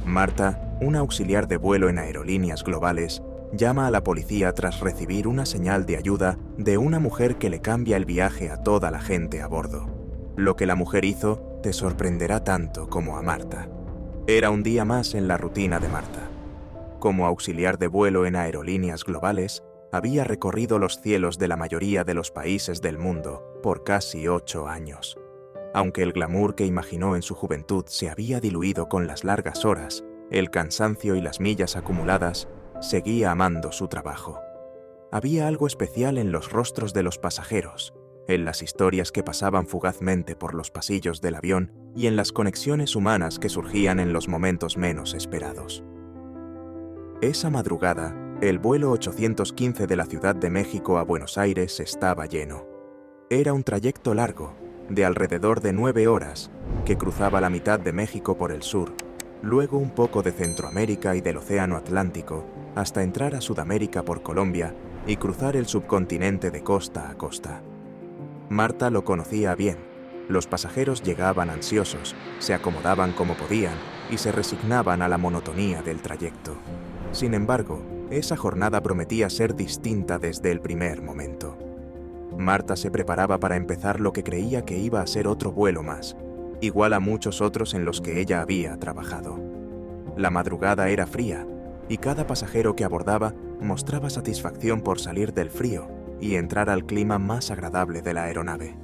Marta, una auxiliar de vuelo en Aerolíneas Globales, llama a la policía tras recibir una señal de ayuda de una mujer que le cambia el viaje a toda la gente a bordo. Lo que la mujer hizo te sorprenderá tanto como a Marta. Era un día más en la rutina de Marta. Como auxiliar de vuelo en Aerolíneas Globales, había recorrido los cielos de la mayoría de los países del mundo por casi 8 años. Aunque el glamour que imaginó en su juventud se había diluido con las largas horas, el cansancio y las millas acumuladas, seguía amando su trabajo. Había algo especial en los rostros de los pasajeros, en las historias que pasaban fugazmente por los pasillos del avión y en las conexiones humanas que surgían en los momentos menos esperados. Esa madrugada, el vuelo 815 de la Ciudad de México a Buenos Aires estaba lleno. Era un trayecto largo, de alrededor de 9 horas, que cruzaba la mitad de México por el sur, luego un poco de Centroamérica y del Océano Atlántico, hasta entrar a Sudamérica por Colombia y cruzar el subcontinente de costa a costa. Marta lo conocía bien. Los pasajeros llegaban ansiosos, se acomodaban como podían y se resignaban a la monotonía del trayecto. Sin embargo, esa jornada prometía ser distinta desde el primer momento. Marta se preparaba para empezar lo que creía que iba a ser otro vuelo más, igual a muchos otros en los que ella había trabajado. La madrugada era fría, y cada pasajero que abordaba mostraba satisfacción por salir del frío y entrar al clima más agradable de la aeronave.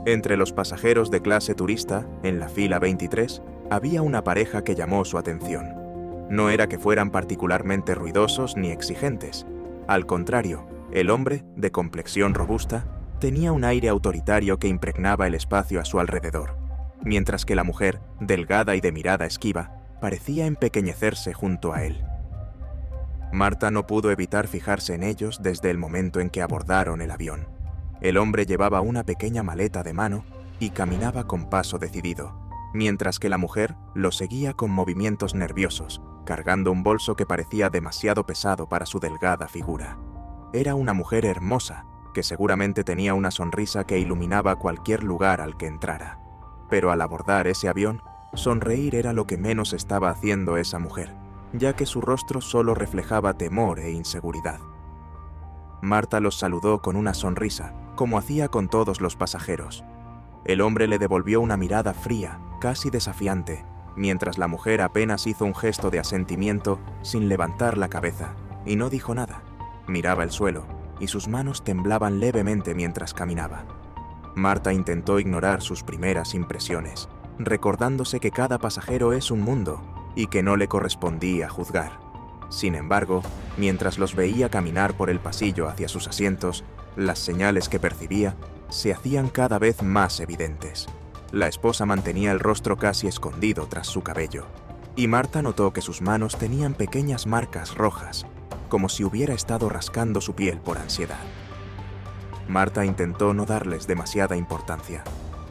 Entre los pasajeros de clase turista, en la fila 23, había una pareja que llamó su atención. No era que fueran particularmente ruidosos ni exigentes. Al contrario, el hombre, de complexión robusta, tenía un aire autoritario que impregnaba el espacio a su alrededor, mientras que la mujer, delgada y de mirada esquiva, parecía empequeñecerse junto a él. Marta no pudo evitar fijarse en ellos desde el momento en que abordaron el avión. El hombre llevaba una pequeña maleta de mano y caminaba con paso decidido, mientras que la mujer lo seguía con movimientos nerviosos, cargando un bolso que parecía demasiado pesado para su delgada figura. Era una mujer hermosa, que seguramente tenía una sonrisa que iluminaba cualquier lugar al que entrara. Pero al abordar ese avión, sonreír era lo que menos estaba haciendo esa mujer, ya que su rostro solo reflejaba temor e inseguridad. Marta los saludó con una sonrisa, como hacía con todos los pasajeros. El hombre le devolvió una mirada fría, casi desafiante, mientras la mujer apenas hizo un gesto de asentimiento sin levantar la cabeza, y no dijo nada. Miraba el suelo, y sus manos temblaban levemente mientras caminaba. Marta intentó ignorar sus primeras impresiones, recordándose que cada pasajero es un mundo y que no le correspondía juzgar. Sin embargo, mientras los veía caminar por el pasillo hacia sus asientos, las señales que percibía se hacían cada vez más evidentes. La esposa mantenía el rostro casi escondido tras su cabello, y Marta notó que sus manos tenían pequeñas marcas rojas, como si hubiera estado rascando su piel por ansiedad. Marta intentó no darles demasiada importancia.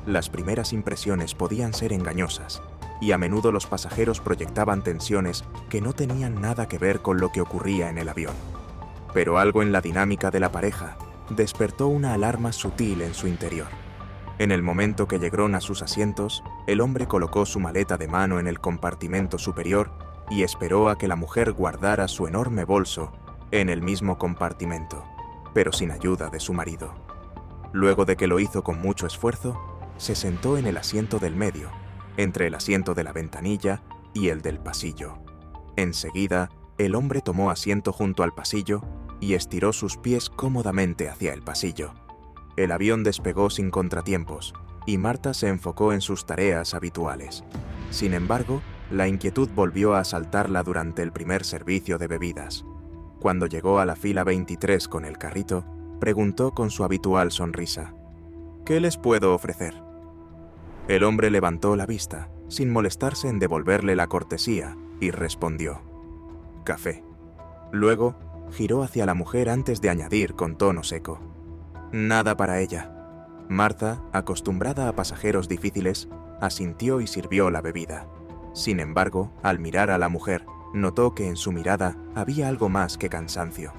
Las primeras impresiones podían ser engañosas, y a menudo los pasajeros proyectaban tensiones que no tenían nada que ver con lo que ocurría en el avión. Pero algo en la dinámica de la pareja despertó una alarma sutil en su interior. En el momento que llegaron a sus asientos, el hombre colocó su maleta de mano en el compartimento superior y esperó a que la mujer guardara su enorme bolso en el mismo compartimento, pero sin ayuda de su marido. Luego de que lo hizo con mucho esfuerzo, se sentó en el asiento del medio, entre el asiento de la ventanilla y el del pasillo. Enseguida, el hombre tomó asiento junto al pasillo y estiró sus pies cómodamente hacia el pasillo. El avión despegó sin contratiempos, y Marta se enfocó en sus tareas habituales. Sin embargo, la inquietud volvió a asaltarla durante el primer servicio de bebidas. Cuando llegó a la fila 23 con el carrito, preguntó con su habitual sonrisa: «¿Qué les puedo ofrecer?». El hombre levantó la vista, sin molestarse en devolverle la cortesía, y respondió: «Café». Luego, giró hacia la mujer antes de añadir con tono seco: «Nada para ella». Marta, acostumbrada a pasajeros difíciles, asintió y sirvió la bebida. Sin embargo, al mirar a la mujer, notó que en su mirada había algo más que cansancio.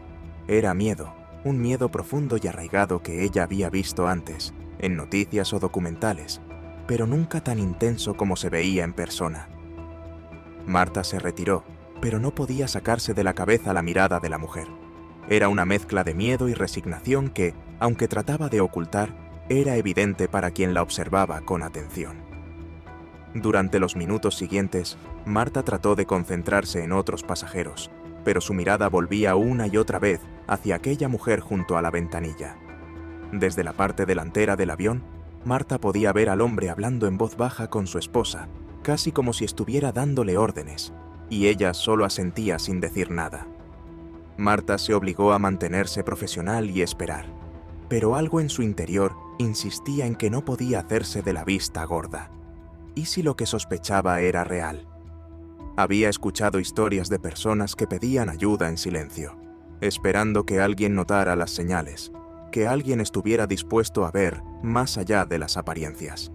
Era miedo, un miedo profundo y arraigado que ella había visto antes, en noticias o documentales, pero nunca tan intenso como se veía en persona. Marta se retiró, pero no podía sacarse de la cabeza la mirada de la mujer. Era una mezcla de miedo y resignación que, aunque trataba de ocultar, era evidente para quien la observaba con atención. Durante los minutos siguientes, Marta trató de concentrarse en otros pasajeros, pero su mirada volvía una y otra vez hacia aquella mujer junto a la ventanilla. Desde la parte delantera del avión, Marta podía ver al hombre hablando en voz baja con su esposa, casi como si estuviera dándole órdenes, y ella solo asentía sin decir nada. Marta se obligó a mantenerse profesional y esperar, pero algo en su interior insistía en que no podía hacerse de la vista gorda. ¿Y si lo que sospechaba era real? Había escuchado historias de personas que pedían ayuda en silencio, esperando que alguien notara las señales, que alguien estuviera dispuesto a ver más allá de las apariencias.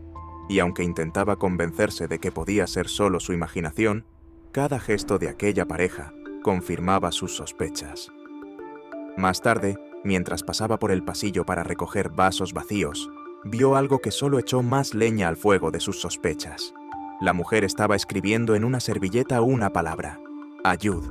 Y aunque intentaba convencerse de que podía ser solo su imaginación, cada gesto de aquella pareja confirmaba sus sospechas. Más tarde, mientras pasaba por el pasillo para recoger vasos vacíos, vio algo que solo echó más leña al fuego de sus sospechas. La mujer estaba escribiendo en una servilleta una palabra: ayud.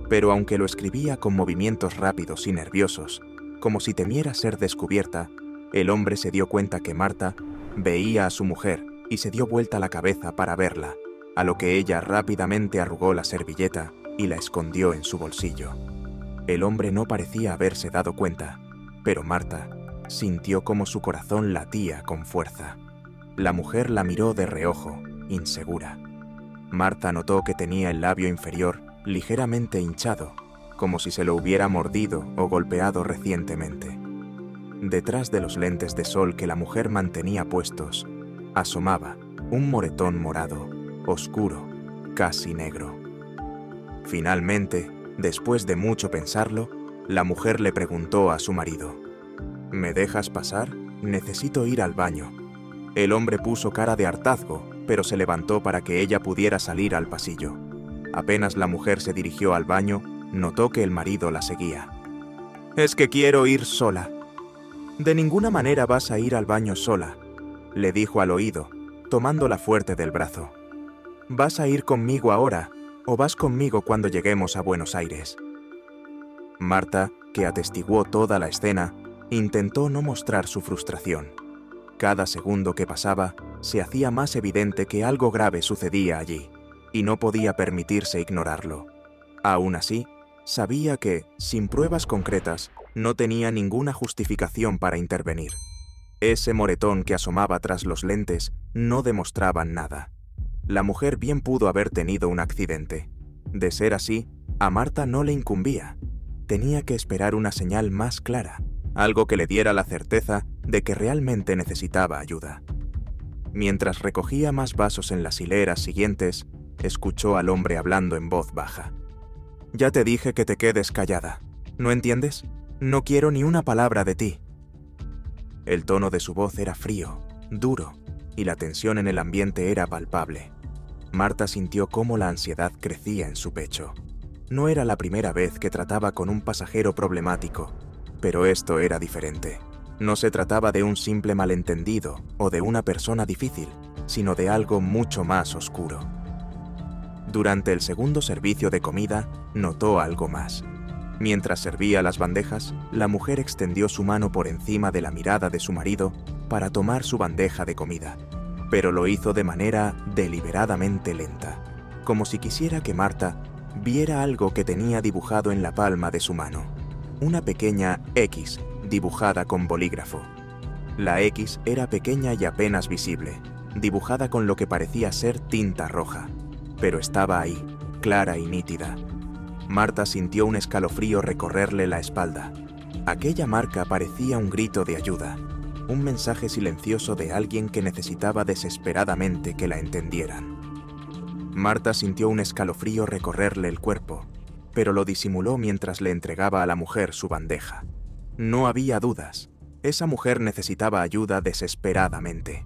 Pero aunque lo escribía con movimientos rápidos y nerviosos, como si temiera ser descubierta, el hombre se dio cuenta que Marta veía a su mujer y se dio vuelta la cabeza para verla, a lo que ella rápidamente arrugó la servilleta y la escondió en su bolsillo. El hombre no parecía haberse dado cuenta, pero Marta sintió como su corazón latía con fuerza. La mujer la miró de reojo, insegura. Marta notó que tenía el labio inferior ligeramente hinchado, como si se lo hubiera mordido o golpeado recientemente. Detrás de los lentes de sol que la mujer mantenía puestos, asomaba un moretón morado, oscuro, casi negro. Finalmente, después de mucho pensarlo, la mujer le preguntó a su marido: ¿Me dejas pasar? Necesito ir al baño. El hombre puso cara de hartazgo, pero se levantó para que ella pudiera salir al pasillo. Apenas la mujer se dirigió al baño, notó que el marido la seguía. «Es que quiero ir sola». «De ninguna manera vas a ir al baño sola», le dijo al oído, tomándola fuerte del brazo. «¿Vas a ir conmigo ahora o vas conmigo cuando lleguemos a Buenos Aires?» Marta, que atestiguó toda la escena, intentó no mostrar su frustración. Cada segundo que pasaba, se hacía más evidente que algo grave sucedía allí, y no podía permitirse ignorarlo. Aún así, sabía que, sin pruebas concretas, no tenía ninguna justificación para intervenir. Ese moretón que asomaba tras los lentes no demostraba nada. La mujer bien pudo haber tenido un accidente. De ser así, a Marta no le incumbía. Tenía que esperar una señal más clara, algo que le diera la certeza de que realmente necesitaba ayuda. Mientras recogía más vasos en las hileras siguientes, escuchó al hombre hablando en voz baja. «Ya te dije que te quedes callada. ¿No entiendes? No quiero ni una palabra de ti». El tono de su voz era frío, duro, y la tensión en el ambiente era palpable. Marta sintió cómo la ansiedad crecía en su pecho. No era la primera vez que trataba con un pasajero problemático, pero esto era diferente. No se trataba de un simple malentendido o de una persona difícil, sino de algo mucho más oscuro. Durante el segundo servicio de comida, notó algo más. Mientras servía las bandejas, la mujer extendió su mano por encima de la mirada de su marido para tomar su bandeja de comida, pero lo hizo de manera deliberadamente lenta, como si quisiera que Marta viera algo que tenía dibujado en la palma de su mano, una pequeña X dibujada con bolígrafo. La X era pequeña y apenas visible, dibujada con lo que parecía ser tinta roja, pero estaba ahí, clara y nítida. Marta sintió un escalofrío recorrerle la espalda. Aquella marca parecía un grito de ayuda, un mensaje silencioso de alguien que necesitaba desesperadamente que la entendieran. Marta sintió un escalofrío recorrerle el cuerpo, pero lo disimuló mientras le entregaba a la mujer su bandeja. No había dudas, esa mujer necesitaba ayuda desesperadamente.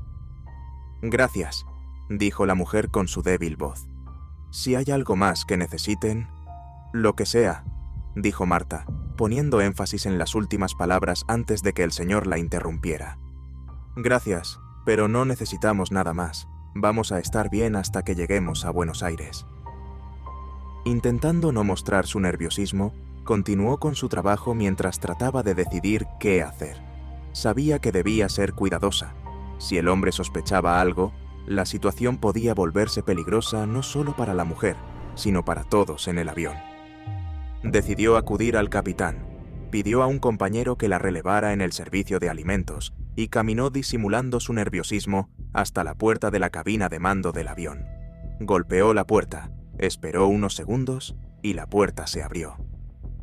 «Gracias», dijo la mujer con su débil voz. «Si hay algo más que necesiten...» «Lo que sea», dijo Marta, poniendo énfasis en las últimas palabras antes de que el señor la interrumpiera. «Gracias, pero no necesitamos nada más. Vamos a estar bien hasta que lleguemos a Buenos Aires». Intentando no mostrar su nerviosismo, continuó con su trabajo mientras trataba de decidir qué hacer. Sabía que debía ser cuidadosa. Si el hombre sospechaba algo, la situación podía volverse peligrosa no solo para la mujer, sino para todos en el avión. Decidió acudir al capitán. Pidió a un compañero que la relevara en el servicio de alimentos y caminó disimulando su nerviosismo hasta la puerta de la cabina de mando del avión. Golpeó la puerta, esperó unos segundos y la puerta se abrió.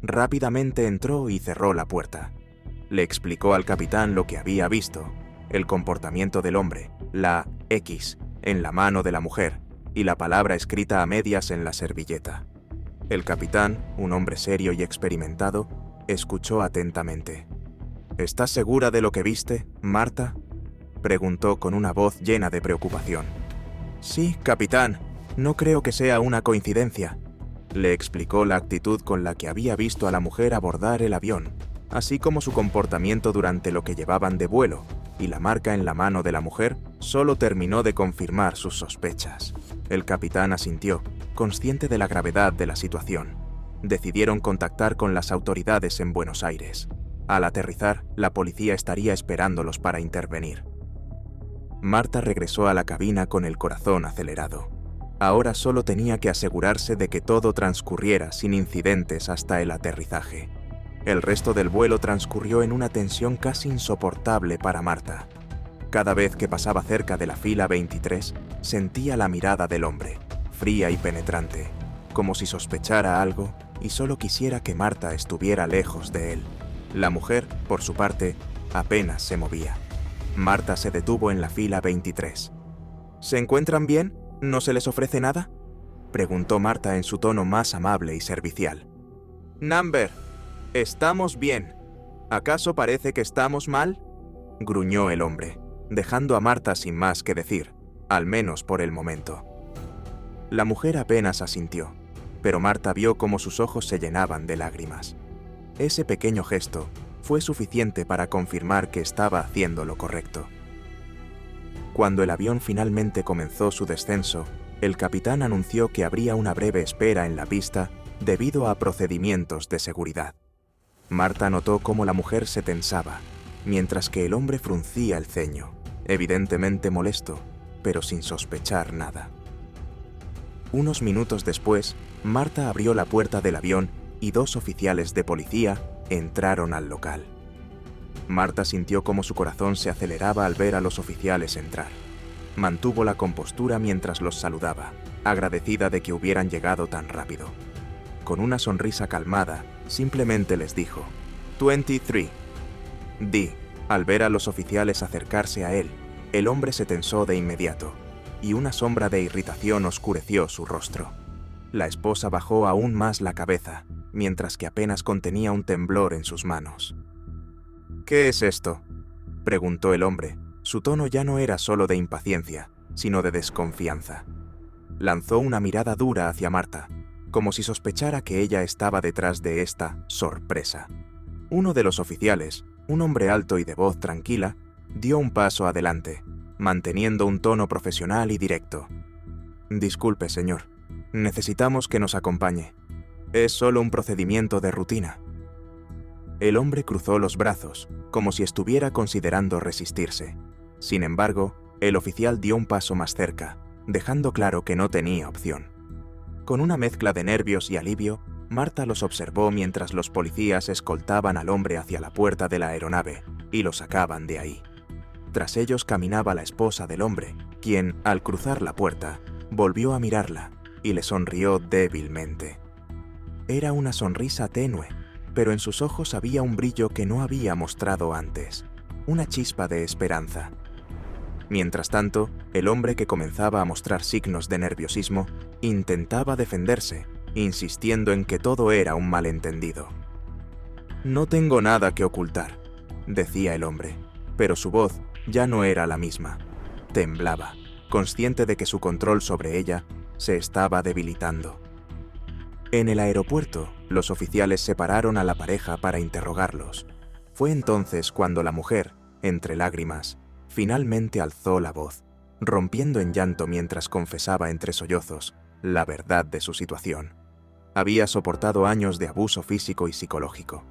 Rápidamente entró y cerró la puerta. Le explicó al capitán lo que había visto, el comportamiento del hombre, la X en la mano de la mujer y la palabra escrita a medias en la servilleta. El capitán, un hombre serio y experimentado, escuchó atentamente. ¿Estás segura de lo que viste, Marta?, preguntó con una voz llena de preocupación. Sí, capitán, no creo que sea una coincidencia, le explicó la actitud con la que había visto a la mujer abordar el avión, así como su comportamiento durante lo que llevaban de vuelo, y la marca en la mano de la mujer solo terminó de confirmar sus sospechas. El capitán asintió, consciente de la gravedad de la situación. Decidieron contactar con las autoridades en Buenos Aires. Al aterrizar, la policía estaría esperándolos para intervenir. Marta regresó a la cabina con el corazón acelerado. Ahora solo tenía que asegurarse de que todo transcurriera sin incidentes hasta el aterrizaje. El resto del vuelo transcurrió en una tensión casi insoportable para Marta. Cada vez que pasaba cerca de la fila 23, sentía la mirada del hombre, fría y penetrante, como si sospechara algo y solo quisiera que Marta estuviera lejos de él. La mujer, por su parte, apenas se movía. Marta se detuvo en la fila 23. ¿Se encuentran bien? ¿No se les ofrece nada?, preguntó Marta en su tono más amable y servicial. Number, estamos bien. ¿Acaso parece que estamos mal?, gruñó el hombre, dejando a Marta sin más que decir, al menos por el momento. La mujer apenas asintió, pero Marta vio cómo sus ojos se llenaban de lágrimas. Ese pequeño gesto fue suficiente para confirmar que estaba haciendo lo correcto. Cuando el avión finalmente comenzó su descenso, el capitán anunció que habría una breve espera en la pista debido a procedimientos de seguridad. Marta notó cómo la mujer se tensaba, mientras que el hombre fruncía el ceño, evidentemente molesto, pero sin sospechar nada. Unos minutos después, Marta abrió la puerta del avión y 2 oficiales de policía entraron al local. Marta sintió cómo su corazón se aceleraba al ver a los oficiales entrar. Mantuvo la compostura mientras los saludaba, agradecida de que hubieran llegado tan rápido. Con una sonrisa calmada, simplemente les dijo, 23. Al ver a los oficiales acercarse a él, el hombre se tensó de inmediato, y una sombra de irritación oscureció su rostro. La esposa bajó aún más la cabeza, mientras que apenas contenía un temblor en sus manos. ¿Qué es esto?, preguntó el hombre. Su tono ya no era solo de impaciencia, sino de desconfianza. Lanzó una mirada dura hacia Marta, como si sospechara que ella estaba detrás de esta sorpresa. Uno de los oficiales, un hombre alto y de voz tranquila, dio un paso adelante, manteniendo un tono profesional y directo. Disculpe, señor. Necesitamos que nos acompañe. Es solo un procedimiento de rutina. El hombre cruzó los brazos, como si estuviera considerando resistirse. Sin embargo, el oficial dio un paso más cerca, dejando claro que no tenía opción. Con una mezcla de nervios y alivio, Marta los observó mientras los policías escoltaban al hombre hacia la puerta de la aeronave y lo sacaban de ahí. Tras ellos caminaba la esposa del hombre, quien, al cruzar la puerta, volvió a mirarla y le sonrió débilmente. Era una sonrisa tenue, pero en sus ojos había un brillo que no había mostrado antes, una chispa de esperanza. Mientras tanto, el hombre, que comenzaba a mostrar signos de nerviosismo, intentaba defenderse, insistiendo en que todo era un malentendido. «No tengo nada que ocultar», decía el hombre, pero su voz ya no era la misma. Temblaba, consciente de que su control sobre ella se estaba debilitando. En el aeropuerto, los oficiales separaron a la pareja para interrogarlos. Fue entonces cuando la mujer, entre lágrimas, finalmente alzó la voz, rompiendo en llanto mientras confesaba entre sollozos la verdad de su situación. Había soportado años de abuso físico y psicológico.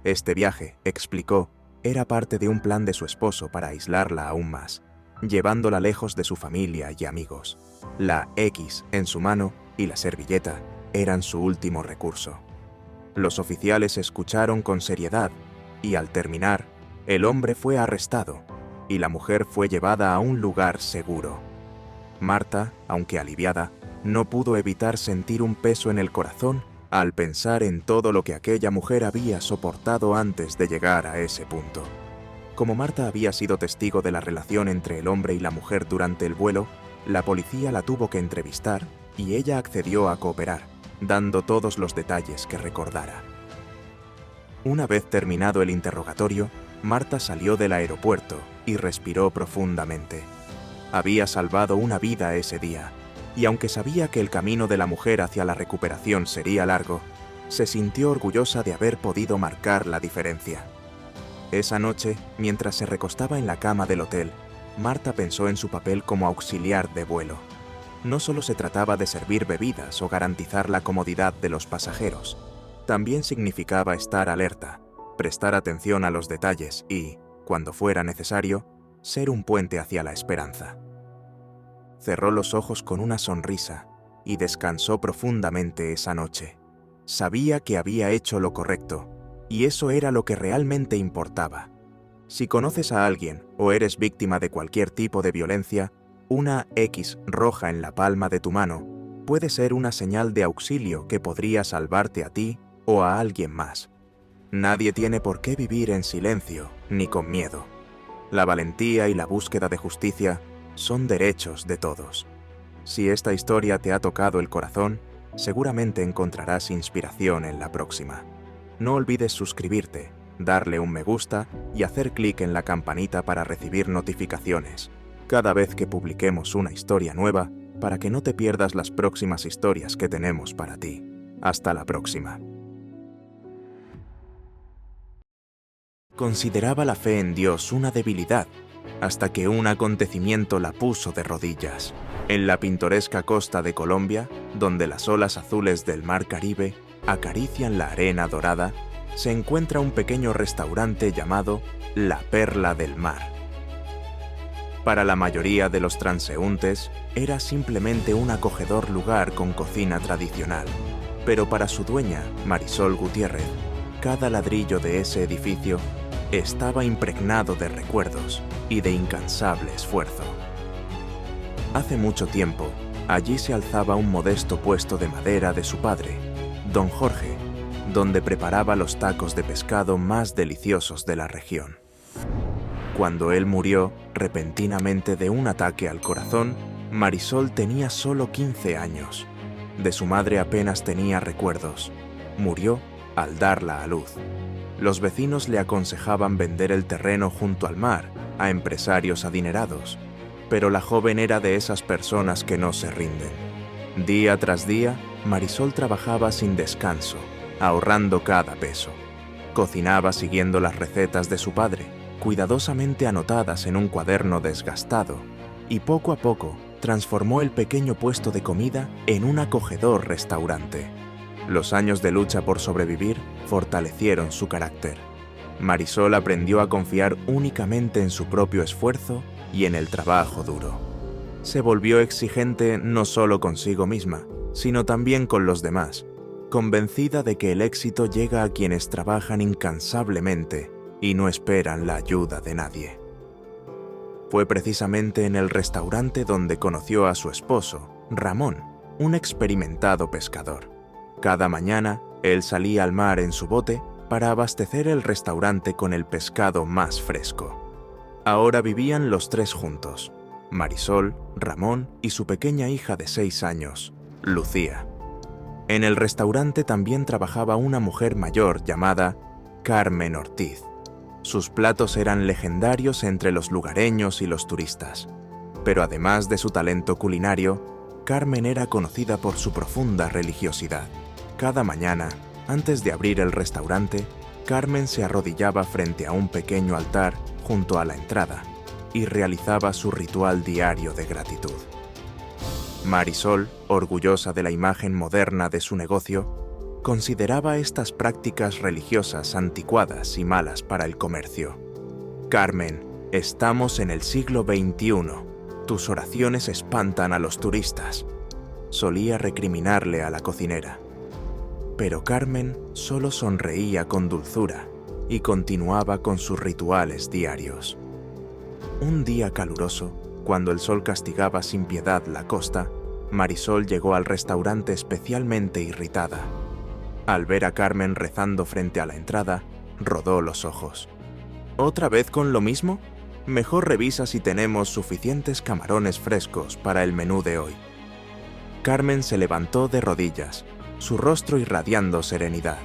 Este viaje, explicó, era parte de un plan de su esposo para aislarla aún más, llevándola lejos de su familia y amigos. La X en su mano y la servilleta eran su último recurso. Los oficiales escucharon con seriedad y, al terminar, el hombre fue arrestado y la mujer fue llevada a un lugar seguro. Marta, aunque aliviada, no pudo evitar sentir un peso en el corazón al pensar en todo lo que aquella mujer había soportado antes de llegar a ese punto. Como Marta había sido testigo de la relación entre el hombre y la mujer durante el vuelo, la policía la tuvo que entrevistar y ella accedió a cooperar, dando todos los detalles que recordara. Una vez terminado el interrogatorio, Marta salió del aeropuerto y respiró profundamente. Había salvado una vida ese día, y aunque sabía que el camino de la mujer hacia la recuperación sería largo, se sintió orgullosa de haber podido marcar la diferencia. Esa noche, mientras se recostaba en la cama del hotel, Marta pensó en su papel como auxiliar de vuelo. No solo se trataba de servir bebidas o garantizar la comodidad de los pasajeros, también significaba estar alerta, prestar atención a los detalles y, cuando fuera necesario, ser un puente hacia la esperanza. Cerró los ojos con una sonrisa y descansó profundamente esa noche. Sabía que había hecho lo correcto, y eso era lo que realmente importaba. Si conoces a alguien o eres víctima de cualquier tipo de violencia, una X roja en la palma de tu mano puede ser una señal de auxilio que podría salvarte a ti o a alguien más. Nadie tiene por qué vivir en silencio ni con miedo. La valentía y la búsqueda de justicia son derechos de todos. Si esta historia te ha tocado el corazón, seguramente encontrarás inspiración en la próxima. No olvides suscribirte, darle un me gusta y hacer clic en la campanita para recibir notificaciones cada vez que publiquemos una historia nueva, para que no te pierdas las próximas historias que tenemos para ti. Hasta la próxima. Consideraba la fe en Dios una debilidad, hasta que un acontecimiento la puso de rodillas. En la pintoresca costa de Colombia, donde las olas azules del mar Caribe acarician la arena dorada, se encuentra un pequeño restaurante llamado La Perla del Mar. Para la mayoría de los transeúntes, era simplemente un acogedor lugar con cocina tradicional, pero para su dueña, Marisol Gutiérrez, cada ladrillo de ese edificio estaba impregnado de recuerdos y de incansable esfuerzo. Hace mucho tiempo, allí se alzaba un modesto puesto de madera de su padre, don Jorge, donde preparaba los tacos de pescado más deliciosos de la región. Cuando él murió repentinamente de un ataque al corazón, Marisol tenía solo 15 años. De su madre apenas tenía recuerdos. Murió al darla a luz. Los vecinos le aconsejaban vender el terreno junto al mar a empresarios adinerados, pero la joven era de esas personas que no se rinden. Día tras día, Marisol trabajaba sin descanso, ahorrando cada peso. Cocinaba siguiendo las recetas de su padre, cuidadosamente anotadas en un cuaderno desgastado, y poco a poco transformó el pequeño puesto de comida en un acogedor restaurante. Los años de lucha por sobrevivir fortalecieron su carácter. Marisol aprendió a confiar únicamente en su propio esfuerzo y en el trabajo duro. Se volvió exigente no solo consigo misma, sino también con los demás, convencida de que el éxito llega a quienes trabajan incansablemente y no esperan la ayuda de nadie. Fue precisamente en el restaurante donde conoció a su esposo, Ramón, un experimentado pescador. Cada mañana, él salía al mar en su bote para abastecer el restaurante con el pescado más fresco. Ahora vivían los tres juntos, Marisol, Ramón y su pequeña hija de 6 años, Lucía. En el restaurante también trabajaba una mujer mayor llamada Carmen Ortiz. Sus platos eran legendarios entre los lugareños y los turistas, pero además de su talento culinario, Carmen era conocida por su profunda religiosidad. Cada mañana, antes de abrir el restaurante, Carmen se arrodillaba frente a un pequeño altar junto a la entrada y realizaba su ritual diario de gratitud. Marisol, orgullosa de la imagen moderna de su negocio, consideraba estas prácticas religiosas anticuadas y malas para el comercio. «Carmen, estamos en el siglo XXI. Tus oraciones espantan a los turistas», solía recriminarle a la cocinera. Pero Carmen solo sonreía con dulzura y continuaba con sus rituales diarios. Un día caluroso, cuando el sol castigaba sin piedad la costa, Marisol llegó al restaurante especialmente irritada. Al ver a Carmen rezando frente a la entrada, rodó los ojos. «¿Otra vez con lo mismo? Mejor revisa si tenemos suficientes camarones frescos para el menú de hoy». Carmen se levantó de rodillas, su rostro irradiando serenidad.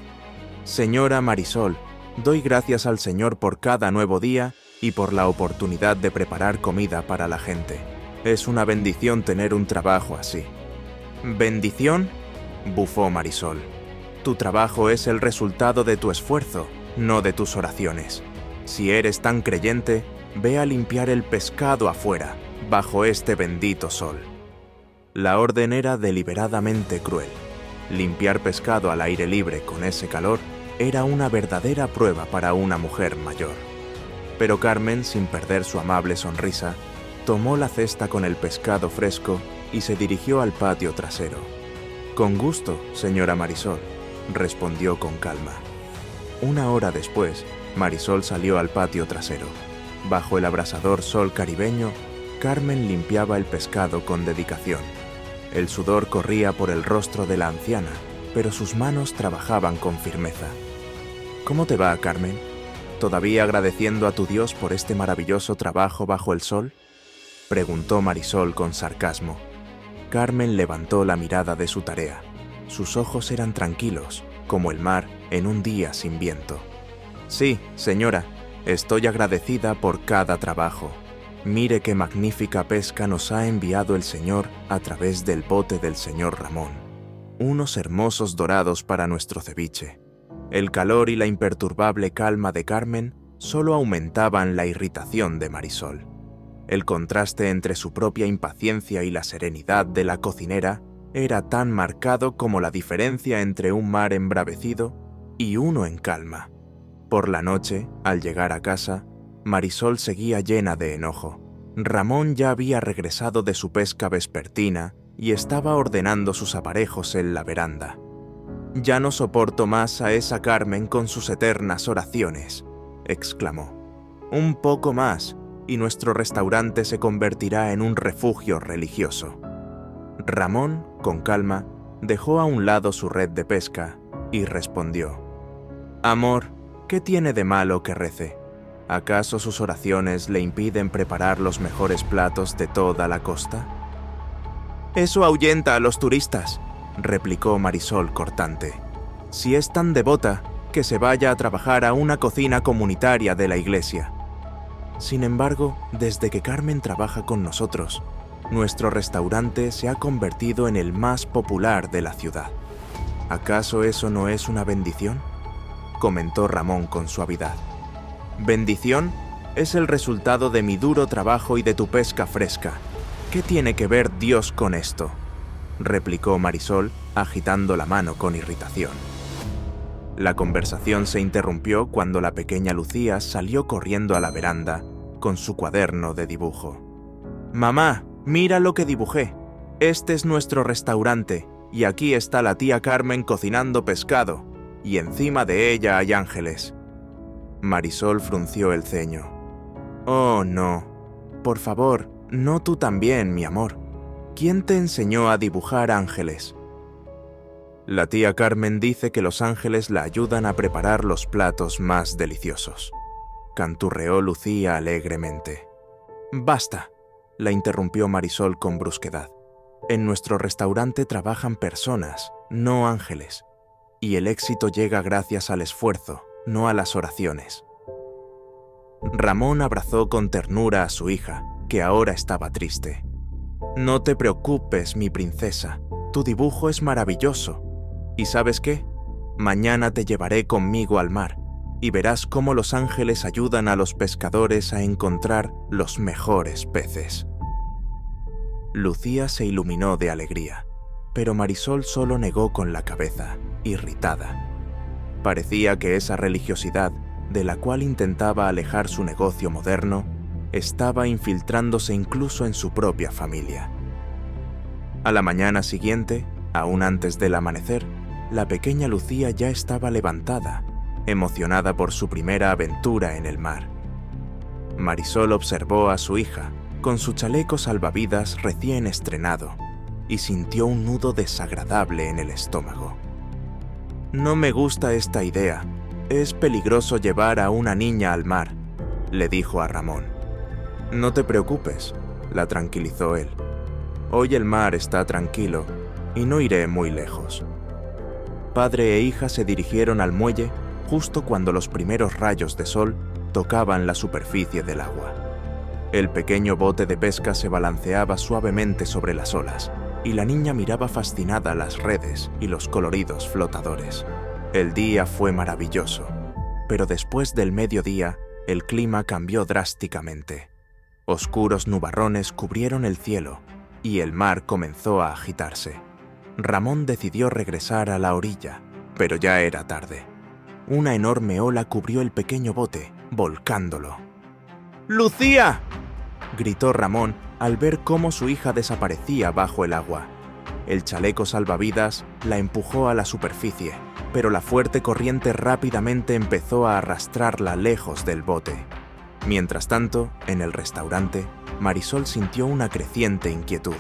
«Señora Marisol, doy gracias al Señor por cada nuevo día y por la oportunidad de preparar comida para la gente. Es una bendición tener un trabajo así». «¿Bendición?», bufó Marisol. «Tu trabajo es el resultado de tu esfuerzo, no de tus oraciones. Si eres tan creyente, ve a limpiar el pescado afuera, bajo este bendito sol». La orden era deliberadamente cruel. Limpiar pescado al aire libre con ese calor era una verdadera prueba para una mujer mayor. Pero Carmen, sin perder su amable sonrisa, tomó la cesta con el pescado fresco y se dirigió al patio trasero. «Con gusto, señora Marisol», respondió con calma. Una hora después, Marisol salió al patio trasero. Bajo el abrasador sol caribeño, Carmen limpiaba el pescado con dedicación. El sudor corría por el rostro de la anciana, pero sus manos trabajaban con firmeza. «¿Cómo te va, Carmen? ¿Todavía agradeciendo a tu Dios por este maravilloso trabajo bajo el sol?», preguntó Marisol con sarcasmo. Carmen levantó la mirada de su tarea. Sus ojos eran tranquilos, como el mar en un día sin viento. «Sí, señora, estoy agradecida por cada trabajo. Mire qué magnífica pesca nos ha enviado el Señor a través del bote del señor Ramón. Unos hermosos dorados para nuestro ceviche». El calor y la imperturbable calma de Carmen solo aumentaban la irritación de Marisol. El contraste entre su propia impaciencia y la serenidad de la cocinera era tan marcado como la diferencia entre un mar embravecido y uno en calma. Por la noche, al llegar a casa, Marisol seguía llena de enojo. Ramón ya había regresado de su pesca vespertina y estaba ordenando sus aparejos en la veranda. «Ya no soporto más a esa Carmen con sus eternas oraciones», exclamó. «Un poco más y nuestro restaurante se convertirá en un refugio religioso». Ramón, con calma, dejó a un lado su red de pesca y respondió: «Amor, ¿qué tiene de malo que rece? ¿Acaso sus oraciones le impiden preparar los mejores platos de toda la costa?». «Eso ahuyenta a los turistas», replicó Marisol cortante. «Si es tan devota, que se vaya a trabajar a una cocina comunitaria de la iglesia». Sin embargo, desde que Carmen trabaja con nosotros, nuestro restaurante se ha convertido en el más popular de la ciudad. ¿Acaso eso no es una bendición?, comentó Ramón con suavidad. «¿Bendición? Es el resultado de mi duro trabajo y de tu pesca fresca. ¿Qué tiene que ver Dios con esto?», replicó Marisol, agitando la mano con irritación. La conversación se interrumpió cuando la pequeña Lucía salió corriendo a la veranda con su cuaderno de dibujo. «Mamá, mira lo que dibujé. Este es nuestro restaurante y aquí está la tía Carmen cocinando pescado y encima de ella hay ángeles». Marisol frunció el ceño. «Oh, no. Por favor, no tú también, mi amor. ¿Quién te enseñó a dibujar ángeles?». «La tía Carmen dice que los ángeles la ayudan a preparar los platos más deliciosos», canturreó Lucía alegremente. «Basta», la interrumpió Marisol con brusquedad. «En nuestro restaurante trabajan personas, no ángeles, y el éxito llega gracias al esfuerzo, no a las oraciones». Ramón abrazó con ternura a su hija, que ahora estaba triste. «No te preocupes, mi princesa, tu dibujo es maravilloso. ¿Y sabes qué? Mañana te llevaré conmigo al mar y verás cómo los ángeles ayudan a los pescadores a encontrar los mejores peces». Lucía se iluminó de alegría, pero Marisol solo negó con la cabeza. irritada. Parecía que esa religiosidad, de la cual intentaba alejar su negocio moderno, estaba infiltrándose incluso en su propia familia. A la mañana siguiente, aún antes del amanecer, la pequeña Lucía ya estaba levantada, emocionada por su primera aventura en el mar. Marisol observó a su hija, con su chaleco salvavidas recién estrenado, y sintió un nudo desagradable en el estómago. «No me gusta esta idea. Es peligroso llevar a una niña al mar», le dijo a Ramón. «No te preocupes», la tranquilizó él. «Hoy el mar está tranquilo y no iré muy lejos». Padre e hija se dirigieron al muelle justo cuando los primeros rayos de sol tocaban la superficie del agua. El pequeño bote de pesca se balanceaba suavemente sobre las olas, y la niña miraba fascinada las redes y los coloridos flotadores. El día fue maravilloso, pero después del mediodía, el clima cambió drásticamente. Oscuros nubarrones cubrieron el cielo, y el mar comenzó a agitarse. Ramón decidió regresar a la orilla, pero ya era tarde. Una enorme ola cubrió el pequeño bote, volcándolo. «¡Lucía!», gritó Ramón al ver cómo su hija desaparecía bajo el agua. El chaleco salvavidas la empujó a la superficie, pero la fuerte corriente rápidamente empezó a arrastrarla lejos del bote. Mientras tanto, en el restaurante, Marisol sintió una creciente inquietud.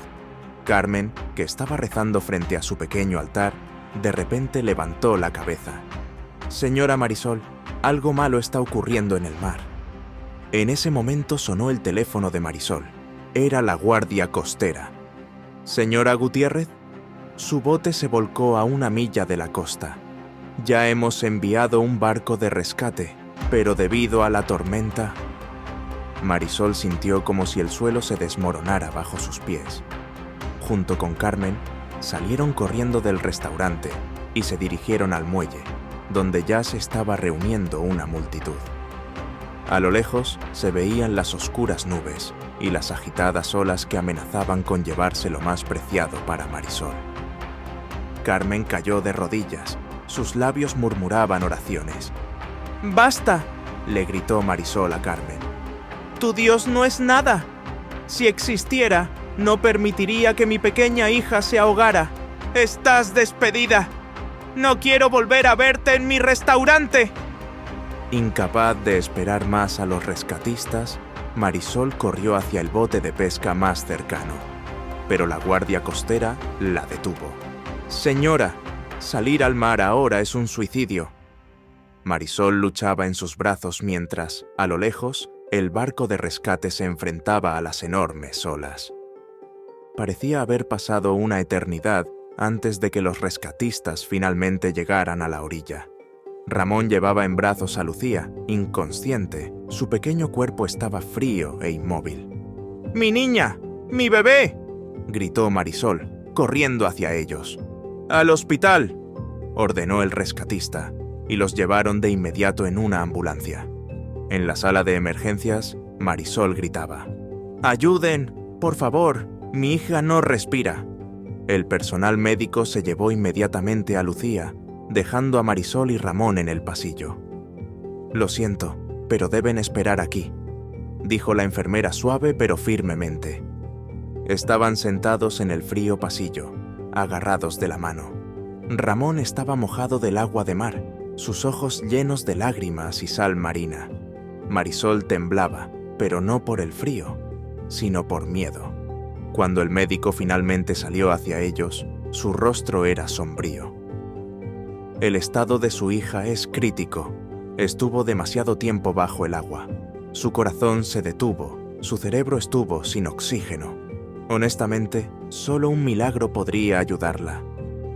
Carmen, que estaba rezando frente a su pequeño altar, de repente levantó la cabeza. «Señora Marisol, algo malo está ocurriendo en el mar». En ese momento sonó el teléfono de Marisol. Era la guardia costera. «Señora Gutiérrez, su bote se volcó a 1 milla de la costa. Ya hemos enviado un barco de rescate, pero debido a la tormenta...». Marisol sintió como si el suelo se desmoronara bajo sus pies. Junto con Carmen, salieron corriendo del restaurante y se dirigieron al muelle, donde ya se estaba reuniendo una multitud. A lo lejos se veían las oscuras nubes y las agitadas olas que amenazaban con llevarse lo más preciado para Marisol. Carmen cayó de rodillas, sus labios murmuraban oraciones. «¡Basta!», le gritó Marisol a Carmen. «Tu Dios no es nada. Si existiera, no permitiría que mi pequeña hija se ahogara. Estás despedida. No quiero volver a verte en mi restaurante». Incapaz de esperar más a los rescatistas, Marisol corrió hacia el bote de pesca más cercano, pero la guardia costera la detuvo. «Señora, salir al mar ahora es un suicidio». Marisol luchaba en sus brazos mientras, a lo lejos, el barco de rescate se enfrentaba a las enormes olas. Parecía haber pasado una eternidad antes de que los rescatistas finalmente llegaran a la orilla. Ramón llevaba en brazos a Lucía, inconsciente. Su pequeño cuerpo estaba frío e inmóvil. «¡Mi niña! ¡Mi bebé!», gritó Marisol, corriendo hacia ellos. «¡Al hospital!», ordenó el rescatista, y los llevaron de inmediato en una ambulancia. En la sala de emergencias, Marisol gritaba. «¡Ayuden! ¡Por favor! ¡Mi hija no respira!». El personal médico se llevó inmediatamente a Lucía, dejando a Marisol y Ramón en el pasillo. «Lo siento, pero deben esperar aquí», dijo la enfermera suave pero firmemente. Estaban sentados en el frío pasillo, agarrados de la mano. Ramón estaba mojado del agua de mar, sus ojos llenos de lágrimas y sal marina. Marisol temblaba, pero no por el frío, sino por miedo. Cuando el médico finalmente salió hacia ellos, su rostro era sombrío. «El estado de su hija es crítico. Estuvo demasiado tiempo bajo el agua. Su corazón se detuvo, su cerebro estuvo sin oxígeno. Honestamente, solo un milagro podría ayudarla.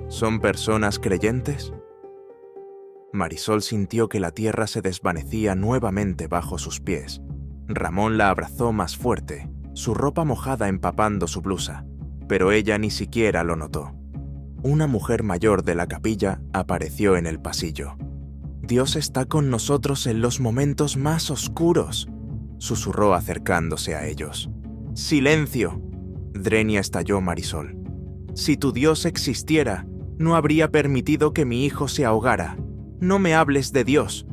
¿Son personas creyentes?». Marisol sintió que la tierra se desvanecía nuevamente bajo sus pies. Ramón la abrazó más fuerte, su ropa mojada empapando su blusa, pero ella ni siquiera lo notó. Una mujer mayor de la capilla apareció en el pasillo. «Dios está con nosotros en los momentos más oscuros», susurró acercándose a ellos. «¡Silencio!», Drenia estalló Marisol. «Si tu Dios existiera, No habría permitido que mi hijo se ahogara. No me hables de Dios.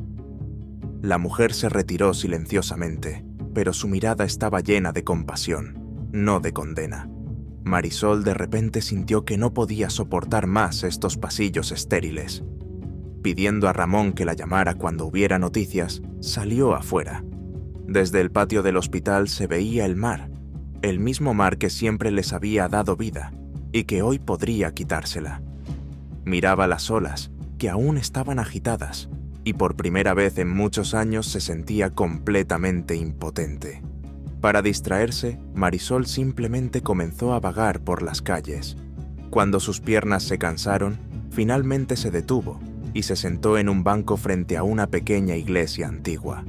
La mujer se retiró silenciosamente, pero su mirada estaba llena de compasión, no de condena. Marisol de repente sintió que no podía soportar más estos pasillos estériles. Pidiendo a Ramón que la llamara cuando hubiera noticias, salió afuera. Desde el patio del hospital se veía el mar, el mismo mar que siempre les había dado vida y que hoy podría quitársela. Miraba las olas, que aún estaban agitadas, y por primera vez en muchos años se sentía completamente impotente. Para distraerse, Marisol simplemente comenzó a vagar por las calles. Cuando sus piernas se cansaron, finalmente se detuvo y se sentó en un banco frente a una pequeña iglesia antigua.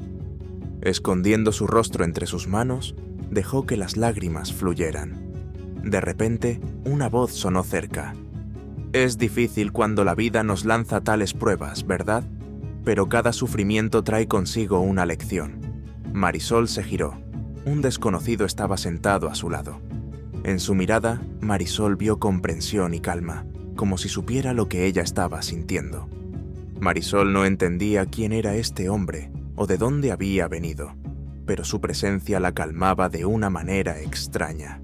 Escondiendo su rostro entre sus manos, dejó que las lágrimas fluyeran. De repente, una voz sonó cerca. Es difícil cuando la vida nos lanza tales pruebas, ¿verdad? Pero cada sufrimiento trae consigo una lección. Marisol se giró. Un desconocido estaba sentado a su lado. En su mirada, Marisol vio comprensión y calma, como si supiera lo que ella estaba sintiendo. Marisol no entendía quién era este hombre o de dónde había venido, pero su presencia la calmaba de una manera extraña.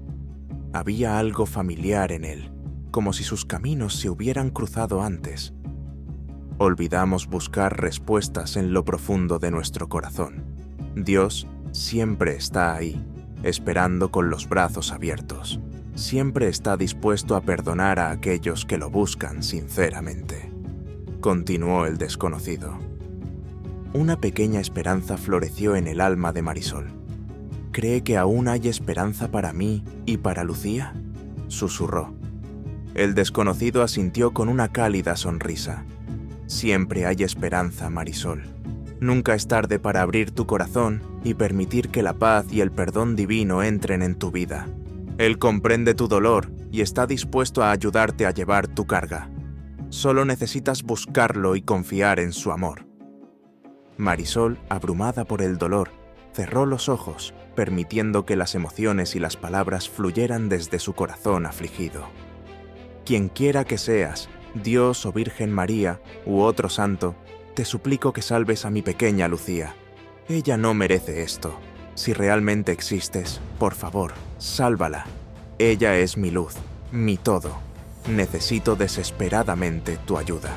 Había algo familiar en él, como si sus caminos se hubieran cruzado antes. Olvidamos buscar respuestas en lo profundo de nuestro corazón. Dios siempre está ahí, esperando con los brazos abiertos. Siempre está dispuesto a perdonar a aquellos que lo buscan sinceramente. Continuó el desconocido. Una pequeña esperanza floreció en el alma de Marisol. ¿Cree que aún hay esperanza para mí y para Lucía?, susurró. El desconocido asintió con una cálida sonrisa. Siempre hay esperanza, Marisol. Nunca es tarde para abrir tu corazón y permitir que la paz y el perdón divino entren en tu vida. Él comprende tu dolor y está dispuesto a ayudarte a llevar tu carga. Solo necesitas buscarlo y confiar en su amor. Marisol, abrumada por el dolor, cerró los ojos, permitiendo que las emociones y las palabras fluyeran desde su corazón afligido. Quien quiera que seas, Dios o Virgen María u otro santo, te suplico que salves a mi pequeña Lucía. Ella no merece esto. Si realmente existes, por favor, sálvala. Ella es mi luz, mi todo. Necesito desesperadamente tu ayuda.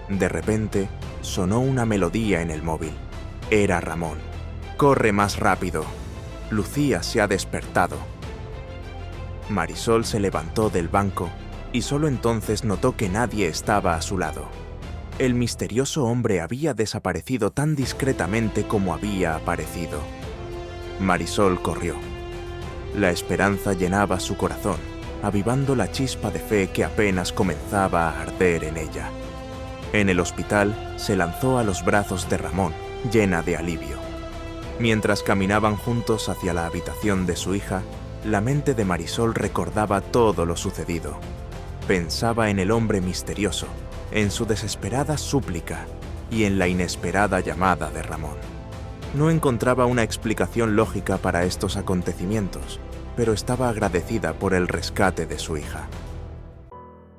De repente, sonó una melodía en el móvil. Era Ramón. Corre más rápido. Lucía se ha despertado. Marisol se levantó del banco y solo entonces notó que nadie estaba a su lado. El misterioso hombre había desaparecido tan discretamente como había aparecido. Marisol corrió. La esperanza llenaba su corazón, avivando la chispa de fe que apenas comenzaba a arder en ella. En el hospital, se lanzó a los brazos de Ramón, llena de alivio. Mientras caminaban juntos hacia la habitación de su hija, la mente de Marisol recordaba todo lo sucedido. Pensaba en el hombre misterioso, en su desesperada súplica y en la inesperada llamada de Ramón. No encontraba una explicación lógica para estos acontecimientos, pero estaba agradecida por el rescate de su hija.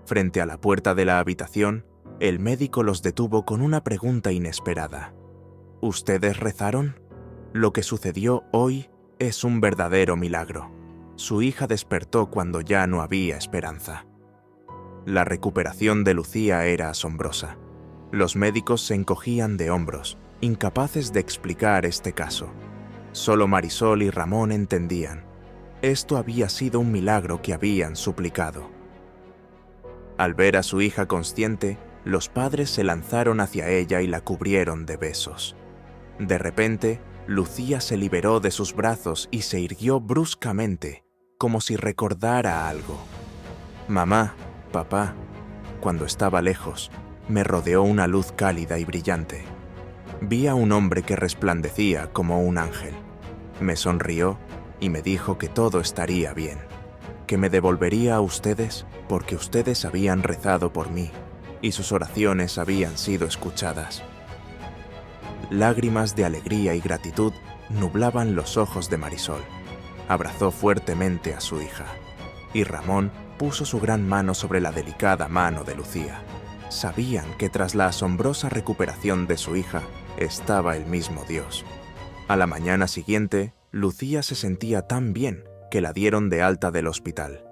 Frente a la puerta de la habitación, el médico los detuvo con una pregunta inesperada. ¿Ustedes rezaron? Lo que sucedió hoy es un verdadero milagro. Su hija despertó cuando ya no había esperanza. La recuperación de Lucía era asombrosa. Los médicos se encogían de hombros, incapaces de explicar este caso. Solo Marisol y Ramón entendían. Esto había sido un milagro que habían suplicado. Al ver a su hija consciente, los padres se lanzaron hacia ella y la cubrieron de besos. De repente, Lucía se liberó de sus brazos y se irguió bruscamente, como si recordara algo. Mamá, papá, cuando estaba lejos, me rodeó una luz cálida y brillante. Vi a un hombre que resplandecía como un ángel. Me sonrió y me dijo que todo estaría bien, que me devolvería a ustedes porque ustedes habían rezado por mí y sus oraciones habían sido escuchadas. Lágrimas de alegría y gratitud nublaban los ojos de Marisol. Abrazó fuertemente a su hija, y Ramón puso su gran mano sobre la delicada mano de Lucía. Sabían que tras la asombrosa recuperación de su hija estaba el mismo Dios. A la mañana siguiente, Lucía se sentía tan bien que la dieron de alta del hospital.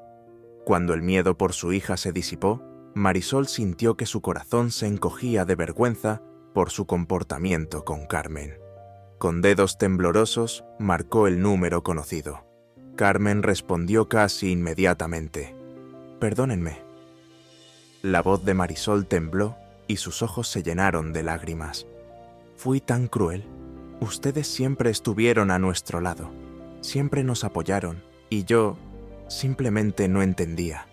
Cuando el miedo por su hija se disipó, Marisol sintió que su corazón se encogía de vergüenza por su comportamiento con Carmen. Con dedos temblorosos, marcó el número conocido. Carmen respondió casi inmediatamente: «Perdónenme». La voz de Marisol tembló y sus ojos se llenaron de lágrimas. «Fui tan cruel. Ustedes siempre estuvieron a nuestro lado. Siempre nos apoyaron y yo simplemente no entendía.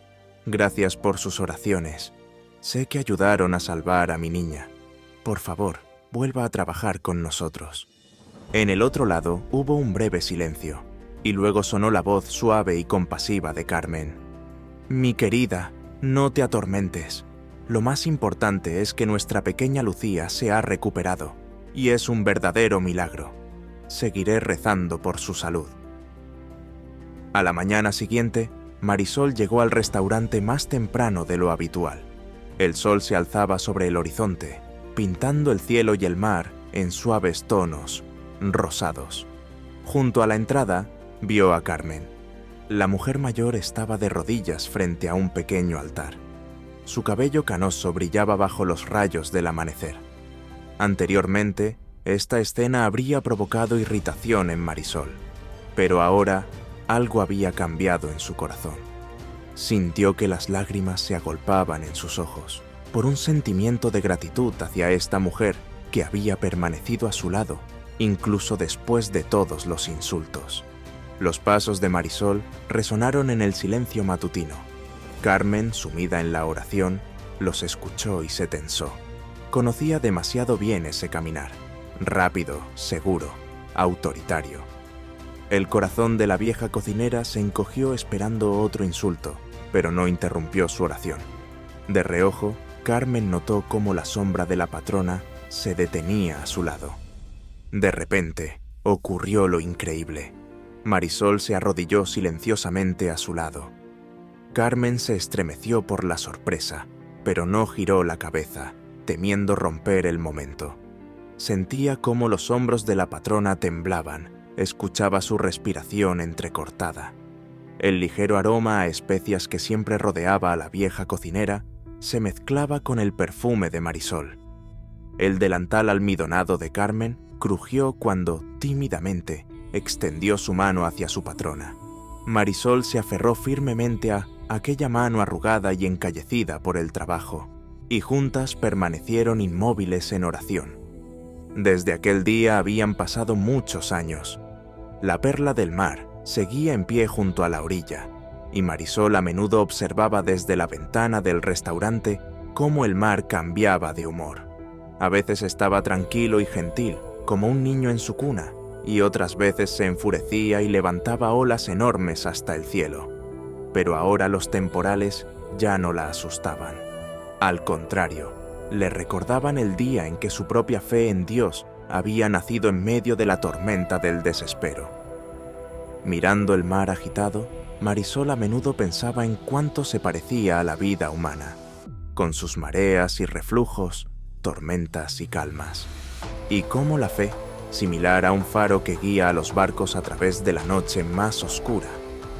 Gracias por sus oraciones. Sé que ayudaron a salvar a mi niña. Por favor, vuelva a trabajar con nosotros». En el otro lado hubo un breve silencio, y luego sonó la voz suave y compasiva de Carmen. «Mi querida, no te atormentes. Lo más importante es que nuestra pequeña Lucía se ha recuperado, y es un verdadero milagro. Seguiré rezando por su salud». A la mañana siguiente, Marisol llegó al restaurante más temprano de lo habitual. El sol se alzaba sobre el horizonte, pintando el cielo y el mar en suaves tonos rosados. Junto a la entrada, vio a Carmen. La mujer mayor estaba de rodillas frente a un pequeño altar. Su cabello canoso brillaba bajo los rayos del amanecer. Anteriormente, esta escena habría provocado irritación en Marisol, pero ahora algo había cambiado en su corazón. Sintió que las lágrimas se agolpaban en sus ojos, por un sentimiento de gratitud hacia esta mujer que había permanecido a su lado, incluso después de todos los insultos. Los pasos de Marisol resonaron en el silencio matutino. Carmen, sumida en la oración, los escuchó y se tensó. Conocía demasiado bien ese caminar, rápido, seguro, autoritario. El corazón de la vieja cocinera se encogió esperando otro insulto, pero no interrumpió su oración. De reojo, Carmen notó cómo la sombra de la patrona se detenía a su lado. De repente, ocurrió lo increíble. Marisol se arrodilló silenciosamente a su lado. Carmen se estremeció por la sorpresa, pero no giró la cabeza, temiendo romper el momento. Sentía cómo los hombros de la patrona temblaban, escuchaba su respiración entrecortada. El ligero aroma a especias que siempre rodeaba a la vieja cocinera se mezclaba con el perfume de Marisol. El delantal almidonado de Carmen crujió cuando, tímidamente, extendió su mano hacia su patrona. Marisol se aferró firmemente a aquella mano arrugada y encallecida por el trabajo, y juntas permanecieron inmóviles en oración. Desde aquel día habían pasado muchos años. La perla del mar seguía en pie junto a la orilla, y Marisol a menudo observaba desde la ventana del restaurante cómo el mar cambiaba de humor. A veces estaba tranquilo y gentil, como un niño en su cuna, y otras veces se enfurecía y levantaba olas enormes hasta el cielo. Pero ahora los temporales ya no la asustaban. Al contrario, le recordaban el día en que su propia fe en Dios había nacido en medio de la tormenta del desespero. Mirando el mar agitado, Marisol a menudo pensaba en cuánto se parecía a la vida humana, con sus mareas y reflujos, tormentas y calmas, y cómo la fe, similar a un faro que guía a los barcos a través de la noche más oscura,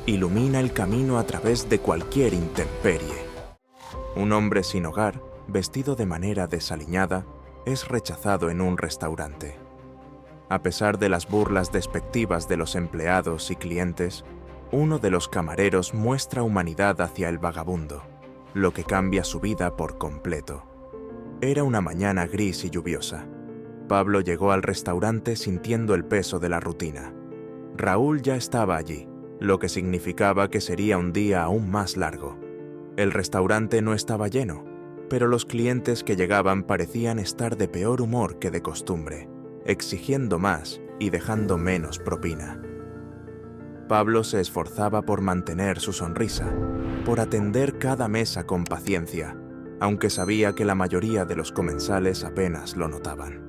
ilumina el camino a través de cualquier intemperie. Un hombre sin hogar, vestido de manera desaliñada, es rechazado en un restaurante. A pesar de las burlas despectivas de los empleados y clientes, uno de los camareros muestra humanidad hacia el vagabundo, lo que cambia su vida por completo. Era una mañana gris y lluviosa. Pablo llegó al restaurante sintiendo el peso de la rutina. Raúl ya estaba allí, lo que significaba que sería un día aún más largo. El restaurante no estaba lleno, pero los clientes que llegaban parecían estar de peor humor que de costumbre, exigiendo más y dejando menos propina. Pablo se esforzaba por mantener su sonrisa, por atender cada mesa con paciencia, aunque sabía que la mayoría de los comensales apenas lo notaban.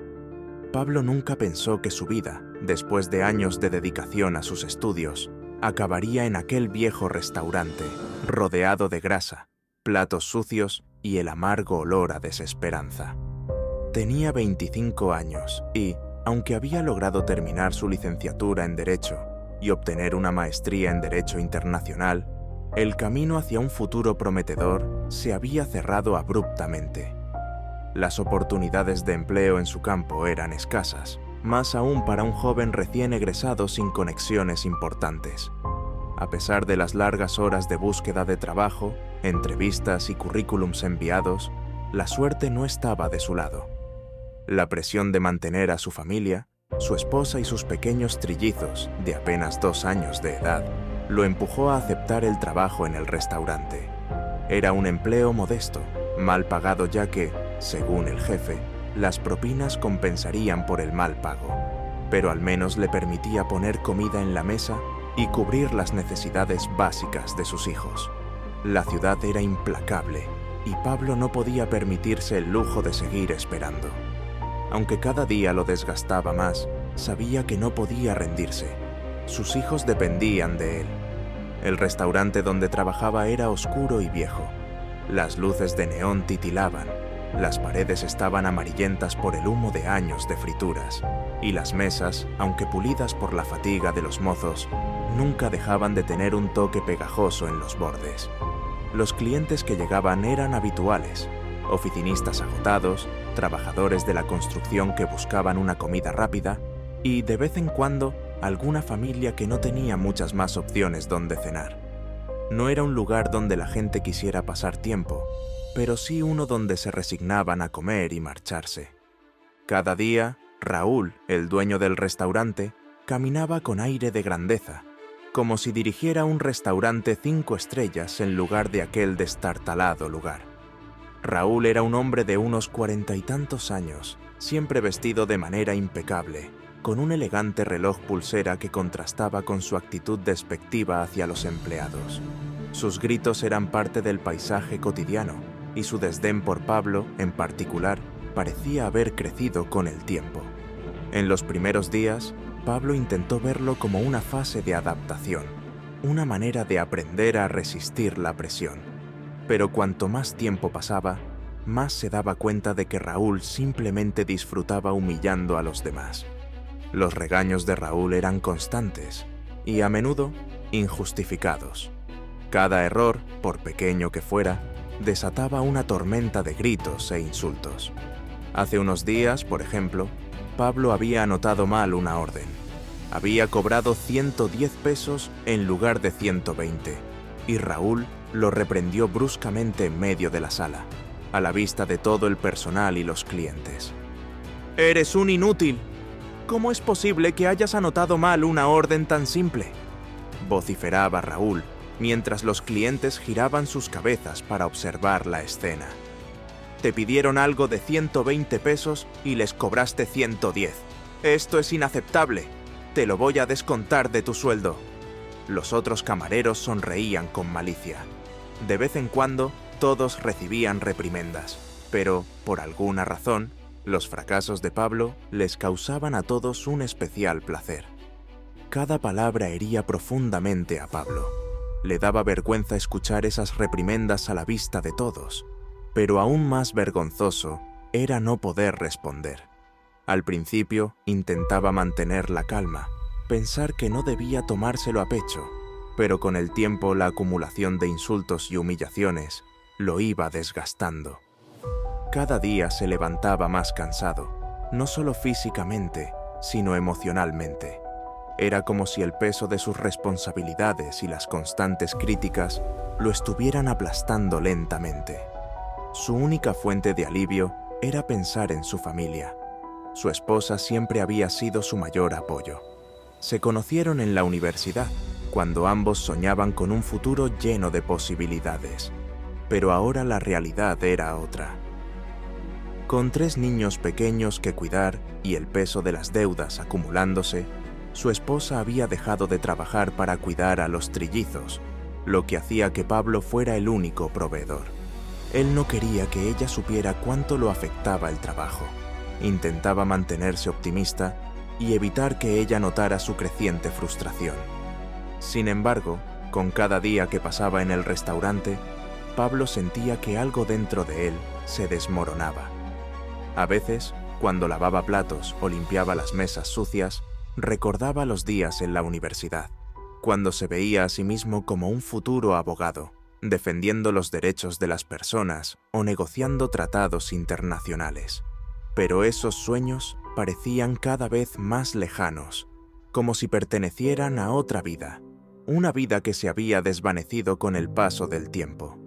Pablo nunca pensó que su vida, después de años de dedicación a sus estudios, acabaría en aquel viejo restaurante, rodeado de grasa, platos sucios y el amargo olor a desesperanza. Tenía 25 años y, aunque había logrado terminar su licenciatura en Derecho y obtener una maestría en Derecho Internacional, el camino hacia un futuro prometedor se había cerrado abruptamente. Las oportunidades de empleo en su campo eran escasas, más aún para un joven recién egresado sin conexiones importantes. A pesar de las largas horas de búsqueda de trabajo, entrevistas y currículums enviados, la suerte no estaba de su lado. La presión de mantener a su familia, su esposa y sus pequeños trillizos, de apenas 2 años de edad, lo empujó a aceptar el trabajo en el restaurante. Era un empleo modesto, mal pagado ya que, según el jefe, las propinas compensarían por el mal pago, pero al menos le permitía poner comida en la mesa y cubrir las necesidades básicas de sus hijos. La ciudad era implacable y Pablo no podía permitirse el lujo de seguir esperando. Aunque cada día lo desgastaba más, sabía que no podía rendirse. Sus hijos dependían de él. El restaurante donde trabajaba era oscuro y viejo. Las luces de neón titilaban, las paredes estaban amarillentas por el humo de años de frituras, y las mesas, aunque pulidas por la fatiga de los mozos, nunca dejaban de tener un toque pegajoso en los bordes. Los clientes que llegaban eran habituales: oficinistas agotados, trabajadores de la construcción que buscaban una comida rápida y, de vez en cuando, alguna familia que no tenía muchas más opciones donde cenar. No era un lugar donde la gente quisiera pasar tiempo, pero sí uno donde se resignaban a comer y marcharse. Cada día, Raúl, el dueño del restaurante, caminaba con aire de grandeza, como si dirigiera un restaurante 5 estrellas en lugar de aquel destartalado lugar. Raúl era un hombre de unos 40 y tantos años, siempre vestido de manera impecable, con un elegante reloj pulsera que contrastaba con su actitud despectiva hacia los empleados. Sus gritos eran parte del paisaje cotidiano, y su desdén por Pablo, en particular, parecía haber crecido con el tiempo. En los primeros días, Pablo intentó verlo como una fase de adaptación, una manera de aprender a resistir la presión. Pero cuanto más tiempo pasaba, más se daba cuenta de que Raúl simplemente disfrutaba humillando a los demás. Los regaños de Raúl eran constantes y, a menudo, injustificados. Cada error, por pequeño que fuera, desataba una tormenta de gritos e insultos. Hace unos días, por ejemplo, Pablo había anotado mal una orden. Había cobrado 110 pesos en lugar de 120, y Raúl lo reprendió bruscamente en medio de la sala, a la vista de todo el personal y los clientes. «¡Eres un inútil! ¿Cómo es posible que hayas anotado mal una orden tan simple?», vociferaba Raúl, mientras los clientes giraban sus cabezas para observar la escena. «Te pidieron algo de 120 pesos y les cobraste 110. Esto es inaceptable. Te lo voy a descontar de tu sueldo». Los otros camareros sonreían con malicia. De vez en cuando, todos recibían reprimendas, pero, por alguna razón, los fracasos de Pablo les causaban a todos un especial placer. Cada palabra hería profundamente a Pablo. Le daba vergüenza escuchar esas reprimendas a la vista de todos, pero aún más vergonzoso era no poder responder. Al principio intentaba mantener la calma, pensar que no debía tomárselo a pecho, pero con el tiempo la acumulación de insultos y humillaciones lo iba desgastando. Cada día se levantaba más cansado, no solo físicamente, sino emocionalmente. Era como si el peso de sus responsabilidades y las constantes críticas lo estuvieran aplastando lentamente. Su única fuente de alivio era pensar en su familia. Su esposa siempre había sido su mayor apoyo. Se conocieron en la universidad, cuando ambos soñaban con un futuro lleno de posibilidades. Pero ahora la realidad era otra. Con 3 niños pequeños que cuidar y el peso de las deudas acumulándose, su esposa había dejado de trabajar para cuidar a los trillizos, lo que hacía que Pablo fuera el único proveedor. Él no quería que ella supiera cuánto lo afectaba el trabajo. Intentaba mantenerse optimista y evitar que ella notara su creciente frustración. Sin embargo, con cada día que pasaba en el restaurante, Pablo sentía que algo dentro de él se desmoronaba. A veces, cuando lavaba platos o limpiaba las mesas sucias, recordaba los días en la universidad, cuando se veía a sí mismo como un futuro abogado, defendiendo los derechos de las personas o negociando tratados internacionales. Pero esos sueños parecían cada vez más lejanos, como si pertenecieran a otra vida, una vida que se había desvanecido con el paso del tiempo.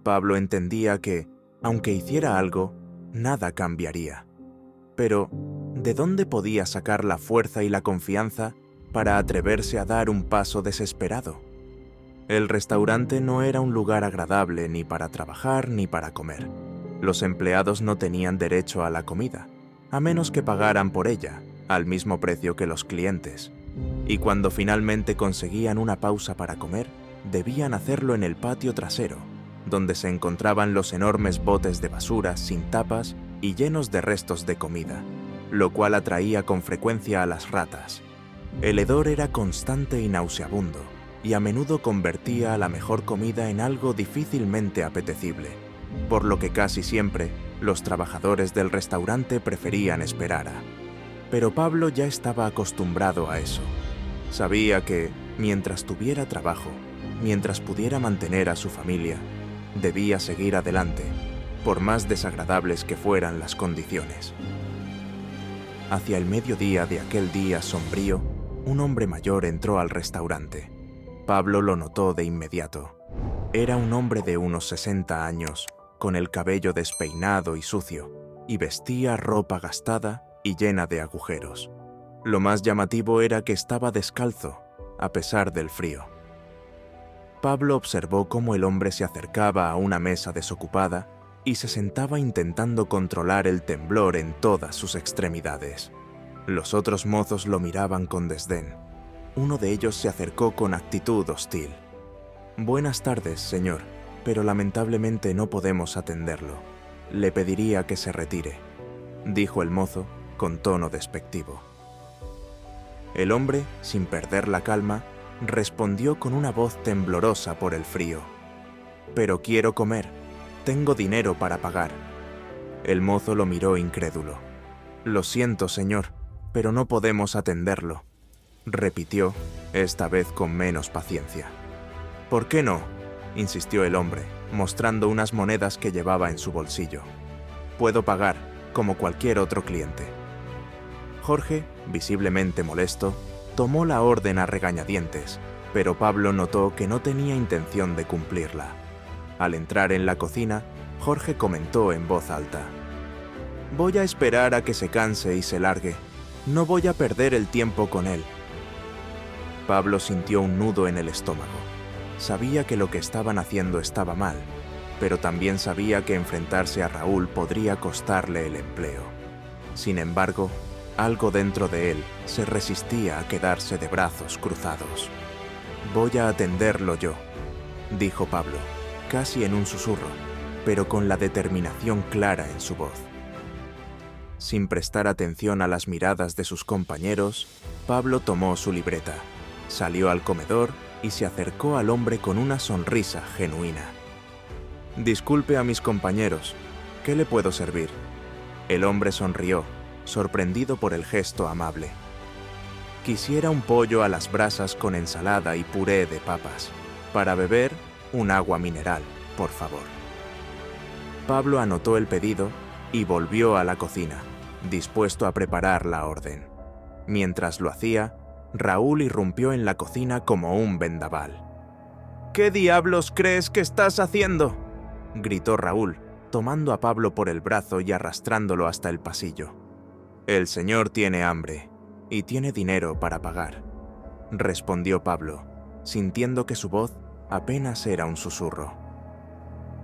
Pablo entendía que, aunque hiciera algo, nada cambiaría. Pero, ¿de dónde podía sacar la fuerza y la confianza para atreverse a dar un paso desesperado? El restaurante no era un lugar agradable ni para trabajar ni para comer. Los empleados no tenían derecho a la comida, a menos que pagaran por ella, al mismo precio que los clientes. Y cuando finalmente conseguían una pausa para comer, debían hacerlo en el patio trasero, donde se encontraban los enormes botes de basura sin tapas y llenos de restos de comida, lo cual atraía con frecuencia a las ratas. El hedor era constante y nauseabundo, y a menudo convertía a la mejor comida en algo difícilmente apetecible, por lo que casi siempre los trabajadores del restaurante preferían esperar. Pero Pablo ya estaba acostumbrado a eso. Sabía que, mientras tuviera trabajo, mientras pudiera mantener a su familia, debía seguir adelante, por más desagradables que fueran las condiciones. Hacia el mediodía de aquel día sombrío, un hombre mayor entró al restaurante. Pablo lo notó de inmediato. Era un hombre de unos 60 años, con el cabello despeinado y sucio, y vestía ropa gastada y llena de agujeros. Lo más llamativo era que estaba descalzo, a pesar del frío. Pablo observó cómo el hombre se acercaba a una mesa desocupada y se sentaba intentando controlar el temblor en todas sus extremidades. Los otros mozos lo miraban con desdén. Uno de ellos se acercó con actitud hostil. «Buenas tardes, señor, pero lamentablemente no podemos atenderlo. Le pediría que se retire», dijo el mozo con tono despectivo. El hombre, sin perder la calma, respondió con una voz temblorosa por el frío. «Pero quiero comer. Tengo dinero para pagar». El mozo lo miró incrédulo. «Lo siento, señor, pero no podemos atenderlo», repitió, esta vez con menos paciencia. «¿Por qué no?», insistió el hombre, mostrando unas monedas que llevaba en su bolsillo. «Puedo pagar, como cualquier otro cliente». Jorge, visiblemente molesto, tomó la orden a regañadientes, pero Pablo notó que no tenía intención de cumplirla. Al entrar en la cocina, Jorge comentó en voz alta: «Voy a esperar a que se canse y se largue. No voy a perder el tiempo con él». Pablo sintió un nudo en el estómago. Sabía que lo que estaban haciendo estaba mal, pero también sabía que enfrentarse a Raúl podría costarle el empleo. Sin embargo, algo dentro de él se resistía a quedarse de brazos cruzados. «Voy a atenderlo yo», dijo Pablo, casi en un susurro, pero con la determinación clara en su voz. Sin prestar atención a las miradas de sus compañeros, Pablo tomó su libreta, salió al comedor y se acercó al hombre con una sonrisa genuina. «Disculpe a mis compañeros, ¿qué le puedo servir?». El hombre sonrió, sorprendido por el gesto amable. «Quisiera un pollo a las brasas con ensalada y puré de papas. Para beber, un agua mineral, por favor». Pablo anotó el pedido y volvió a la cocina, dispuesto a preparar la orden. Mientras lo hacía, Raúl irrumpió en la cocina como un vendaval. «¿Qué diablos crees que estás haciendo?», gritó Raúl, tomando a Pablo por el brazo y arrastrándolo hasta el pasillo. «El señor tiene hambre y tiene dinero para pagar», respondió Pablo, sintiendo que su voz apenas era un susurro.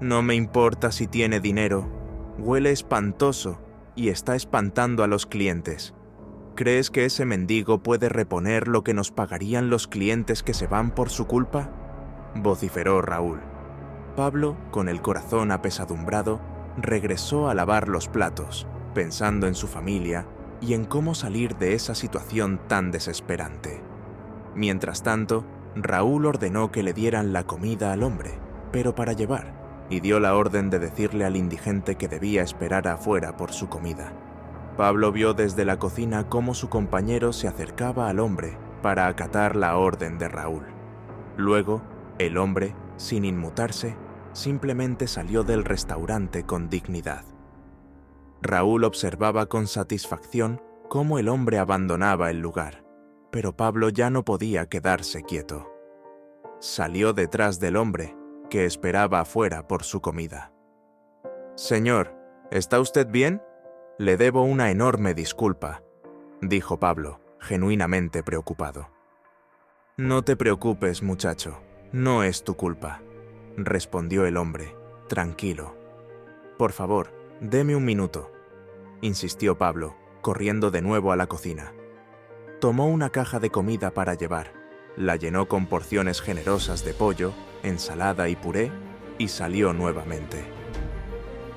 «No me importa si tiene dinero. Huele espantoso y está espantando a los clientes. ¿Crees que ese mendigo puede reponer lo que nos pagarían los clientes que se van por su culpa?», vociferó Raúl. Pablo, con el corazón apesadumbrado, regresó a lavar los platos, pensando en su familia y en cómo salir de esa situación tan desesperante. Mientras tanto, Raúl ordenó que le dieran la comida al hombre, pero para llevar, y dio la orden de decirle al indigente que debía esperar afuera por su comida. Pablo vio desde la cocina cómo su compañero se acercaba al hombre para acatar la orden de Raúl. Luego, el hombre, sin inmutarse, simplemente salió del restaurante con dignidad. Raúl observaba con satisfacción cómo el hombre abandonaba el lugar, pero Pablo ya no podía quedarse quieto. Salió detrás del hombre, que esperaba afuera por su comida. «Señor, ¿está usted bien? Le debo una enorme disculpa», dijo Pablo, genuinamente preocupado. «No te preocupes, muchacho, no es tu culpa», respondió el hombre, tranquilo. «Por favor, deme un minuto», insistió Pablo, corriendo de nuevo a la cocina. Tomó una caja de comida para llevar, la llenó con porciones generosas de pollo, ensalada y puré, y salió nuevamente.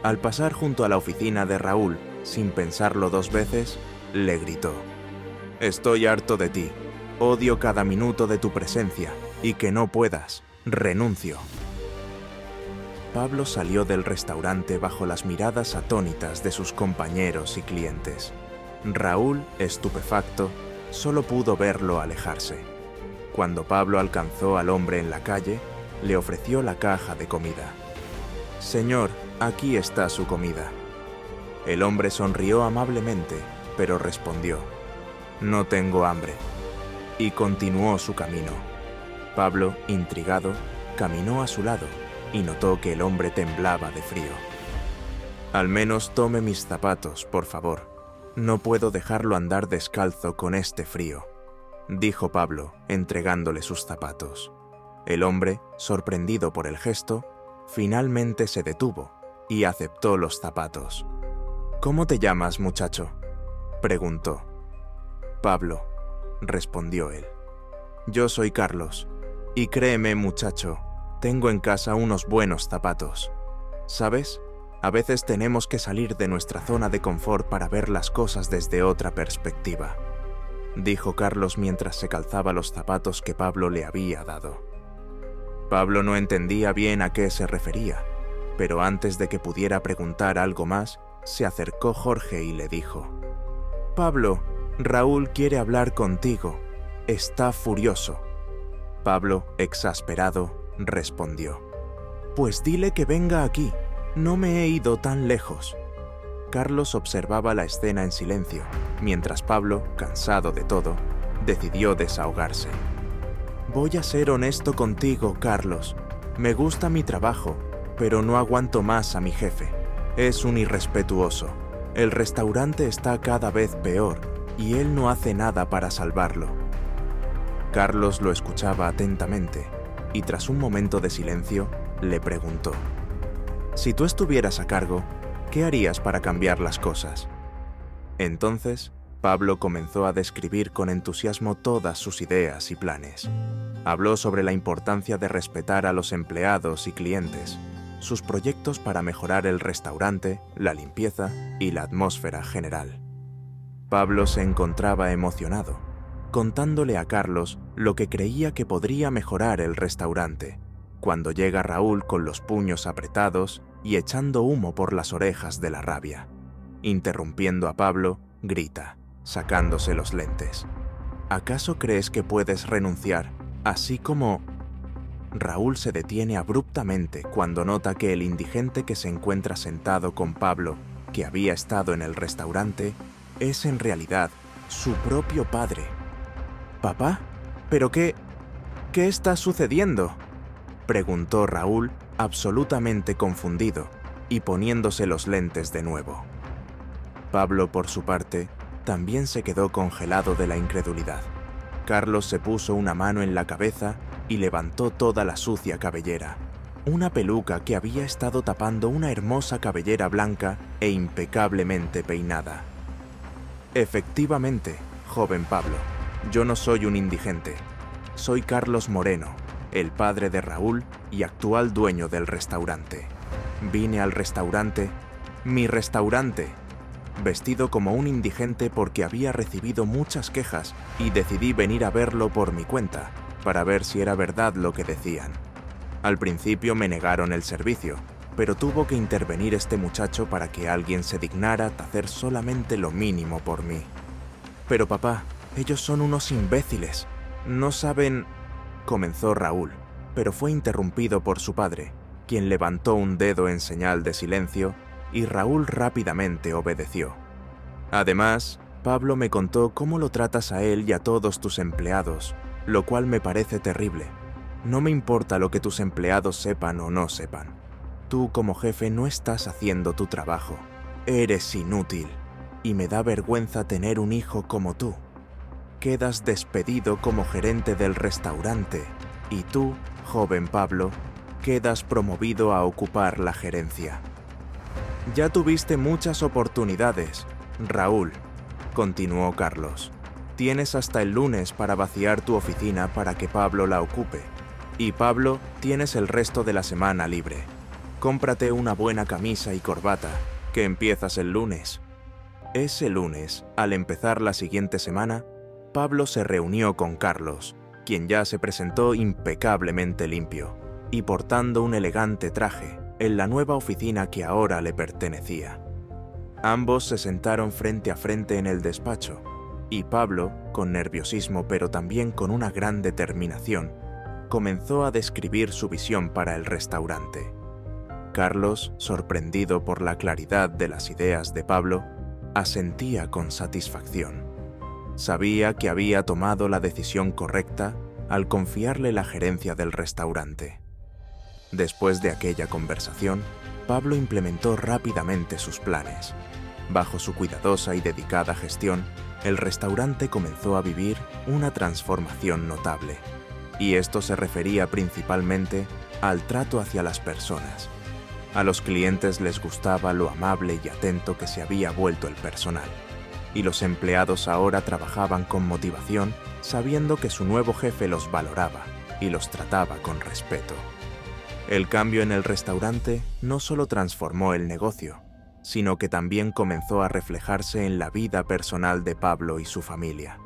Al pasar junto a la oficina de Raúl, sin pensarlo dos veces, le gritó: «Estoy harto de ti, odio cada minuto de tu presencia, y que no puedas, renuncio». Pablo salió del restaurante bajo las miradas atónitas de sus compañeros y clientes. Raúl, estupefacto, solo pudo verlo alejarse. Cuando Pablo alcanzó al hombre en la calle, le ofreció la caja de comida. «Señor, aquí está su comida». El hombre sonrió amablemente, pero respondió: «No tengo hambre», y continuó su camino. Pablo, intrigado, caminó a su lado y notó que el hombre temblaba de frío. «Al menos tome mis zapatos, por favor. No puedo dejarlo andar descalzo con este frío», dijo Pablo, entregándole sus zapatos. El hombre, sorprendido por el gesto, finalmente se detuvo y aceptó los zapatos. «¿Cómo te llamas, muchacho?», preguntó. «Pablo», respondió él. «Yo soy Carlos, y créeme, muchacho, tengo en casa unos buenos zapatos. ¿Sabes? A veces tenemos que salir de nuestra zona de confort para ver las cosas desde otra perspectiva», dijo Carlos mientras se calzaba los zapatos que Pablo le había dado. Pablo no entendía bien a qué se refería, pero antes de que pudiera preguntar algo más, se acercó Jorge y le dijo: «Pablo, Raúl quiere hablar contigo. Está furioso». Pablo, exasperado, respondió: «Pues dile que venga aquí. No me he ido tan lejos». Carlos observaba la escena en silencio, mientras Pablo, cansado de todo, decidió desahogarse. «Voy a ser honesto contigo, Carlos. Me gusta mi trabajo, pero no aguanto más a mi jefe. Es un irrespetuoso. El restaurante está cada vez peor y él no hace nada para salvarlo». Carlos lo escuchaba atentamente y tras un momento de silencio le preguntó: «Si tú estuvieras a cargo, ¿qué harías para cambiar las cosas?». Entonces, Pablo comenzó a describir con entusiasmo todas sus ideas y planes. Habló sobre la importancia de respetar a los empleados y clientes, sus proyectos para mejorar el restaurante, la limpieza y la atmósfera general. Pablo se encontraba emocionado, contándole a Carlos lo que creía que podría mejorar el restaurante, cuando llega Raúl con los puños apretados y echando humo por las orejas de la rabia. Interrumpiendo a Pablo, grita, sacándose los lentes: «¿Acaso crees que puedes renunciar, así como...?» Raúl se detiene abruptamente cuando nota que el indigente que se encuentra sentado con Pablo, que había estado en el restaurante, es en realidad su propio padre. «¿Papá? ¿Pero qué está sucediendo?», preguntó Raúl, absolutamente confundido y poniéndose los lentes de nuevo. Pablo, por su parte, también se quedó congelado de la incredulidad. Carlos se puso una mano en la cabeza y levantó toda la sucia cabellera, una peluca que había estado tapando una hermosa cabellera blanca e impecablemente peinada. «Efectivamente, joven Pablo, yo no soy un indigente. Soy Carlos Moreno, el padre de Raúl y actual dueño del restaurante. Vine al restaurante, mi restaurante, vestido como un indigente porque había recibido muchas quejas y decidí venir a verlo por mi cuenta, para ver si era verdad lo que decían. Al principio me negaron el servicio, pero tuvo que intervenir este muchacho para que alguien se dignara a hacer solamente lo mínimo por mí. Pero papá, ellos son unos imbéciles. No saben... comenzó Raúl, pero fue interrumpido por su padre, quien levantó un dedo en señal de silencio y Raúl rápidamente obedeció. Además, Pablo me contó cómo lo tratas a él y a todos tus empleados, lo cual me parece terrible. No me importa lo que tus empleados sepan o no sepan. Tú como jefe no estás haciendo tu trabajo. Eres inútil. Y me da vergüenza tener un hijo como tú. Quedas despedido como gerente del restaurante y tú, joven Pablo, quedas promovido a ocupar la gerencia. Ya tuviste muchas oportunidades, Raúl, continuó Carlos. Tienes hasta el lunes para vaciar tu oficina para que Pablo la ocupe. Y Pablo, tienes el resto de la semana libre. Cómprate una buena camisa y corbata, que empiezas el lunes. Ese lunes, al empezar la siguiente semana, Pablo se reunió con Carlos, quien ya se presentó impecablemente limpio y portando un elegante traje en la nueva oficina que ahora le pertenecía. Ambos se sentaron frente a frente en el despacho y Pablo, con nerviosismo pero también con una gran determinación, comenzó a describir su visión para el restaurante. Carlos, sorprendido por la claridad de las ideas de Pablo, asentía con satisfacción. Sabía que había tomado la decisión correcta al confiarle la gerencia del restaurante. Después de aquella conversación, Pablo implementó rápidamente sus planes. Bajo su cuidadosa y dedicada gestión, el restaurante comenzó a vivir una transformación notable. Y esto se refería principalmente al trato hacia las personas. A los clientes les gustaba lo amable y atento que se había vuelto el personal. Y los empleados ahora trabajaban con motivación, sabiendo que su nuevo jefe los valoraba y los trataba con respeto. El cambio en el restaurante no solo transformó el negocio, sino que también comenzó a reflejarse en la vida personal de Pablo y su familia.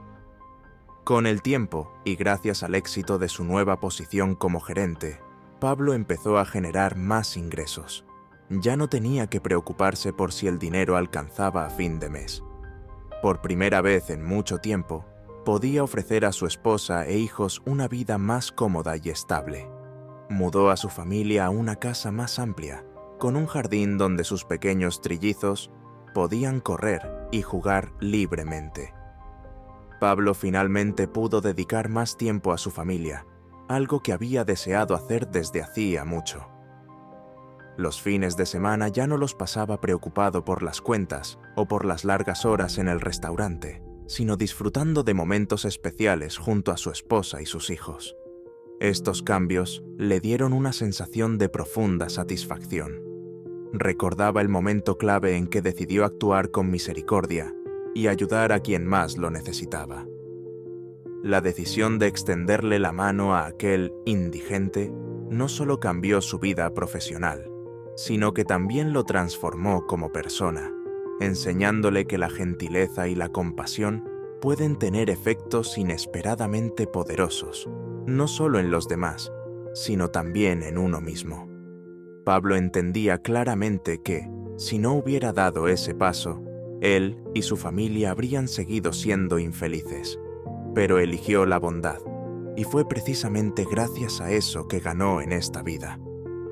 Con el tiempo, y gracias al éxito de su nueva posición como gerente, Pablo empezó a generar más ingresos. Ya no tenía que preocuparse por si el dinero alcanzaba a fin de mes. Por primera vez en mucho tiempo, podía ofrecer a su esposa e hijos una vida más cómoda y estable. Mudó a su familia a una casa más amplia, con un jardín donde sus pequeños trillizos podían correr y jugar libremente. Pablo finalmente pudo dedicar más tiempo a su familia, algo que había deseado hacer desde hacía mucho. Los fines de semana ya no los pasaba preocupado por las cuentas o por las largas horas en el restaurante, sino disfrutando de momentos especiales junto a su esposa y sus hijos. Estos cambios le dieron una sensación de profunda satisfacción. Recordaba el momento clave en que decidió actuar con misericordia y ayudar a quien más lo necesitaba. La decisión de extenderle la mano a aquel indigente no solo cambió su vida profesional, sino que también lo transformó como persona, enseñándole que la gentileza y la compasión pueden tener efectos inesperadamente poderosos, no solo en los demás, sino también en uno mismo. Pablo entendía claramente que, si no hubiera dado ese paso, él y su familia habrían seguido siendo infelices, pero eligió la bondad, y fue precisamente gracias a eso que ganó en esta vida.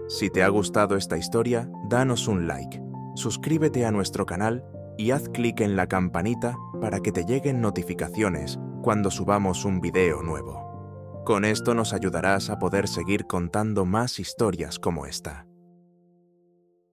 Si te ha gustado esta historia, danos un like, suscríbete a nuestro canal y haz clic en la campanita para que te lleguen notificaciones cuando subamos un video nuevo. Con esto nos ayudarás a poder seguir contando más historias como esta.